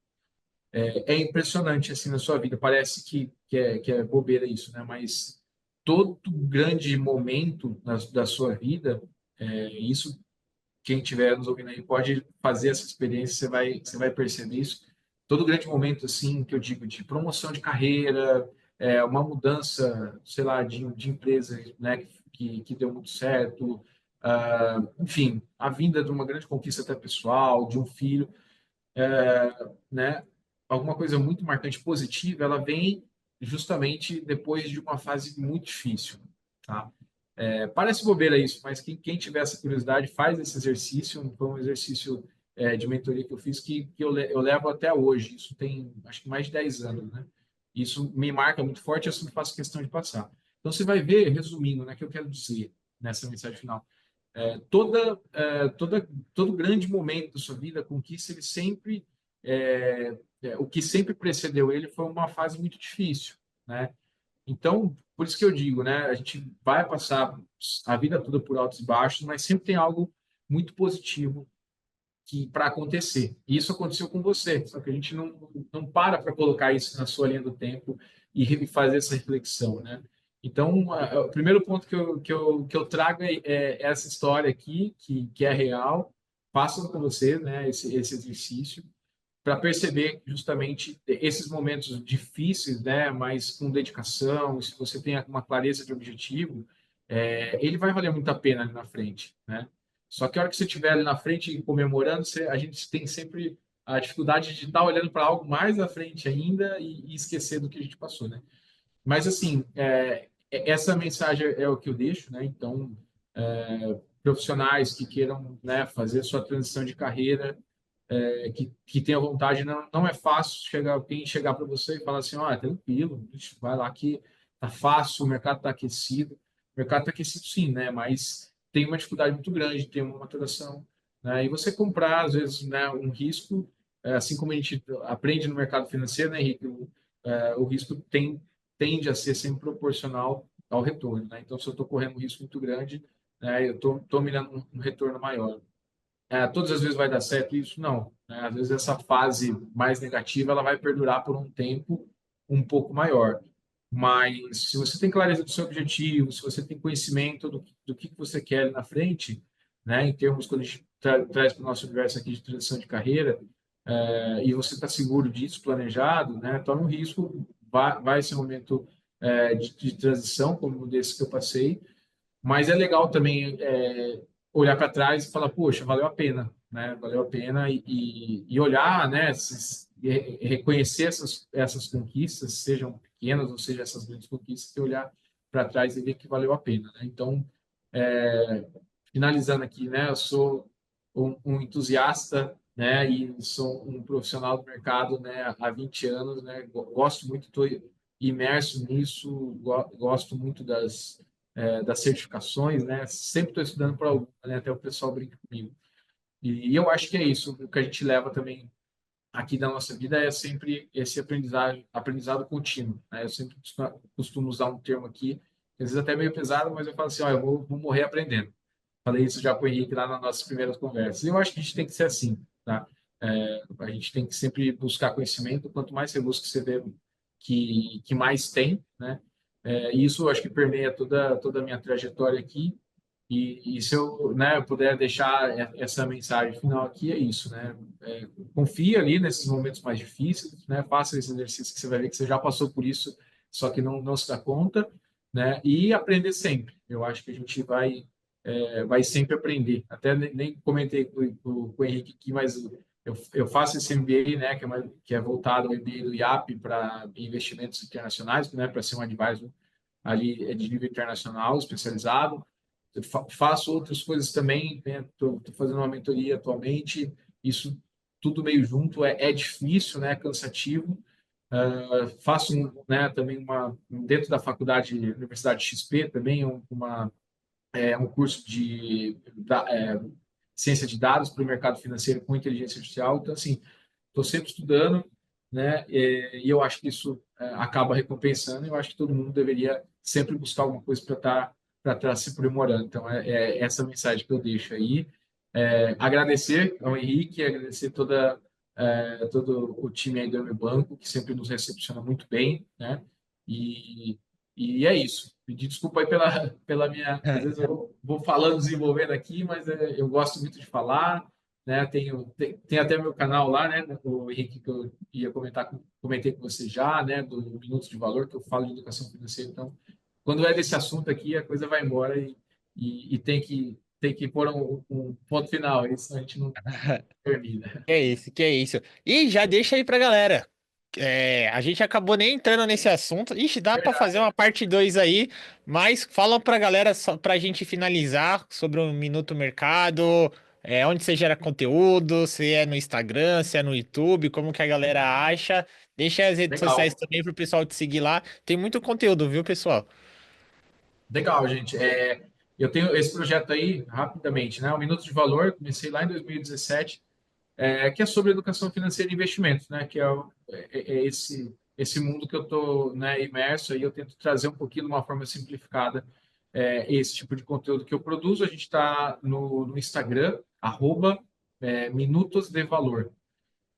É impressionante assim na sua vida. Parece que é bobeira isso, né? Mas todo grande momento da sua vida, isso quem estiver nos ouvindo aí pode fazer essa experiência, você vai perceber isso. Todo grande momento assim que eu digo de promoção de carreira, uma mudança, sei lá, de empresa, né? Que deu muito certo. Enfim, a vinda de uma grande conquista até pessoal, de um filho, né, alguma coisa muito marcante positiva, ela vem justamente depois de uma fase muito difícil, tá? Parece bobeira isso, mas quem tiver essa curiosidade faz esse exercício. Foi um exercício de mentoria que eu fiz que eu levo até hoje. Isso tem, acho que mais de 10 anos, né? Isso me marca muito forte e eu sempre faço questão de passar. Então, você vai ver, resumindo, né, o que eu quero dizer nessa mensagem final. É, toda, é, toda, todo grande momento da sua vida, conquista, ele sempre, o que sempre precedeu ele foi uma fase muito difícil, né? Então, por isso que eu digo, né? A gente vai passar a vida toda por altos e baixos, mas sempre tem algo muito positivo que para acontecer. E isso aconteceu com você, só que a gente não para colocar isso na sua linha do tempo e fazer essa reflexão, né? Então, o primeiro ponto que eu trago é essa história aqui, que é real. Façam com você, né, esse exercício. para perceber justamente esses momentos difíceis, né, mas com dedicação, se você tem uma clareza de objetivo, ele vai valer muito a pena ali na frente, né? Só que a hora que você estiver ali na frente comemorando, a gente tem sempre a dificuldade de estar olhando para algo mais à frente ainda e esquecer do que a gente passou, né? Mas, assim, essa mensagem é o que eu deixo, né? Então, profissionais que queiram, né, fazer sua transição de carreira, que tenha vontade, não é fácil quem chegar para você e falar assim, ó, tranquilo, vai lá que tá fácil, o mercado está aquecido. O mercado está aquecido sim, né? Mas tem uma dificuldade muito grande, tem uma maturação, né? E você comprar, às vezes, né, um risco, assim como a gente aprende no mercado financeiro, né, Henrique? O risco tende a ser sempre proporcional ao retorno, né? Então, se eu estou correndo um risco muito grande, né, eu estou mirando um retorno maior. Todas as vezes vai dar certo isso? Não, né? Às vezes essa fase mais negativa ela vai perdurar por um tempo um pouco maior. Mas se você tem clareza do seu objetivo, se você tem conhecimento do que você quer ali na frente, né, em termos quando a gente traz para o nosso universo aqui de transição de carreira, e você está seguro disso, planejado, né, toma um risco, vai ser um momento de transição, como desse que eu passei, mas é legal também olhar para trás e falar, poxa, valeu a pena, né? Valeu a pena e olhar, né? Reconhecer essas conquistas, sejam pequenas ou sejam essas grandes conquistas, e olhar para trás e ver que valeu a pena, né? Então, finalizando aqui, né? Eu sou um entusiasta, né? E sou um profissional do mercado, né? Há 20 anos, né? Gosto muito, estou imerso nisso, gosto muito das certificações, né? Sempre estou estudando para alguma, né? Até o pessoal brinca comigo. E eu acho que é isso. O que a gente leva também aqui da nossa vida é sempre esse aprendizado contínuo, né? Eu sempre costumo usar um termo aqui, às vezes até meio pesado, mas eu falo assim, ó, eu vou morrer aprendendo. Falei isso já com o Henrique lá nas nossas primeiras conversas. E eu acho que a gente tem que ser assim, tá? A gente tem que sempre buscar conhecimento. Quanto mais você busca, você vê que mais tem, né? E isso eu acho que permeia toda a minha trajetória aqui. E se eu, né, puder deixar essa mensagem final aqui, é isso, né? Confia ali nesses momentos mais difíceis, né? Faça esse exercício que você vai ver que você já passou por isso, só que não se dá conta, né? E aprender sempre. Eu acho que a gente vai sempre aprender. Até nem comentei com o Henrique aqui, mas eu faço esse MBA, né, que é voltado ao MBA do IAP para investimentos internacionais, né, para ser um advisor ali de nível internacional, especializado. Eu faço outras coisas também, estou fazendo uma mentoria atualmente, isso tudo meio junto, é difícil, né, é cansativo. Faço né, também dentro da faculdade, Universidade XP, também um curso de ciência de dados para o mercado financeiro com inteligência artificial. Então, assim, estou sempre estudando, né? E eu acho que isso acaba recompensando. Eu acho que todo mundo deveria sempre buscar alguma coisa para estar se aprimorando. Então, é essa mensagem que eu deixo aí. Agradecer ao Henrique, agradecer todo o time aí do meu banco, que sempre nos recepciona muito bem, né? E, e é isso. Pedir desculpa aí pela minha. Às vezes eu vou falando, desenvolvendo aqui, mas eu gosto muito de falar, né? Tem até meu canal lá, né? O Henrique, que eu ia comentei com você já, né? Do Minutos de Valor, que eu falo de educação financeira. Então, quando é desse assunto aqui, a coisa vai embora e tem que pôr um ponto final, isso a gente não termina. Que é isso, que é isso. E já deixa aí pra galera. A gente acabou nem entrando nesse assunto. Ixi, dá pra fazer Verdade. uma parte 2 aí, mas fala pra galera, só pra gente finalizar sobre o Minuto Mercado, onde você gera conteúdo, se é no Instagram, se é no YouTube, como que a galera acha. Deixa as redes sociais Legal. também pro pessoal te seguir lá. Tem muito conteúdo, viu, pessoal? Legal, gente. Eu tenho esse projeto aí, rapidamente, né? O Minuto de Valor, comecei lá em 2017, que é sobre educação financeira e investimentos, né? Que é esse mundo que eu estou, né, imerso aí. Eu tento trazer um pouquinho de uma forma simplificada esse tipo de conteúdo que eu produzo. A gente está no Instagram, Minutos de Valor.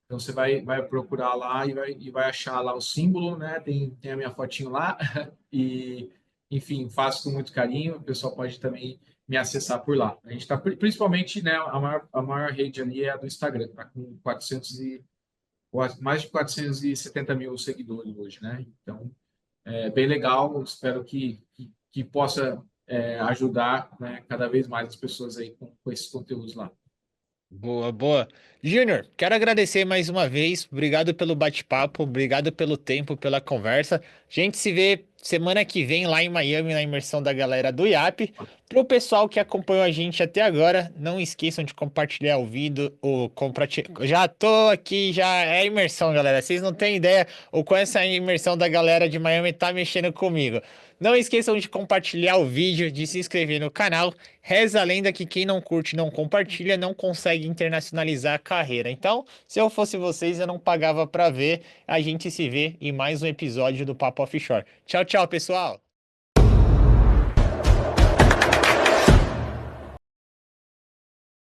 Então você vai procurar lá e vai achar lá o símbolo, né? Tem a minha fotinho lá e, enfim, faço com muito carinho. O pessoal pode também me acessar por lá. A gente está principalmente, né? A maior rede ali é a do Instagram, tá com mais de 470 mil seguidores hoje, né? Então, é bem legal. Espero que possa ajudar, né, cada vez mais as pessoas aí com esses conteúdos lá. Boa, boa. Júnior, quero agradecer mais uma vez. Obrigado pelo bate-papo, obrigado pelo tempo, pela conversa. A gente se vê semana que vem lá em Miami, na imersão da galera do IAP. Para o pessoal que acompanhou a gente até agora, não esqueçam de compartilhar o vídeo, o compartilhar. Já tô aqui, já é imersão, galera. Vocês não têm ideia o quanto essa imersão da galera de Miami tá mexendo comigo. Não esqueçam de compartilhar o vídeo, de se inscrever no canal. Reza a lenda que quem não curte, não compartilha, não consegue internacionalizar a carreira. Então, se eu fosse vocês, eu não pagava pra ver. A gente se vê em mais um episódio do Papo Offshore. Tchau, tchau, pessoal!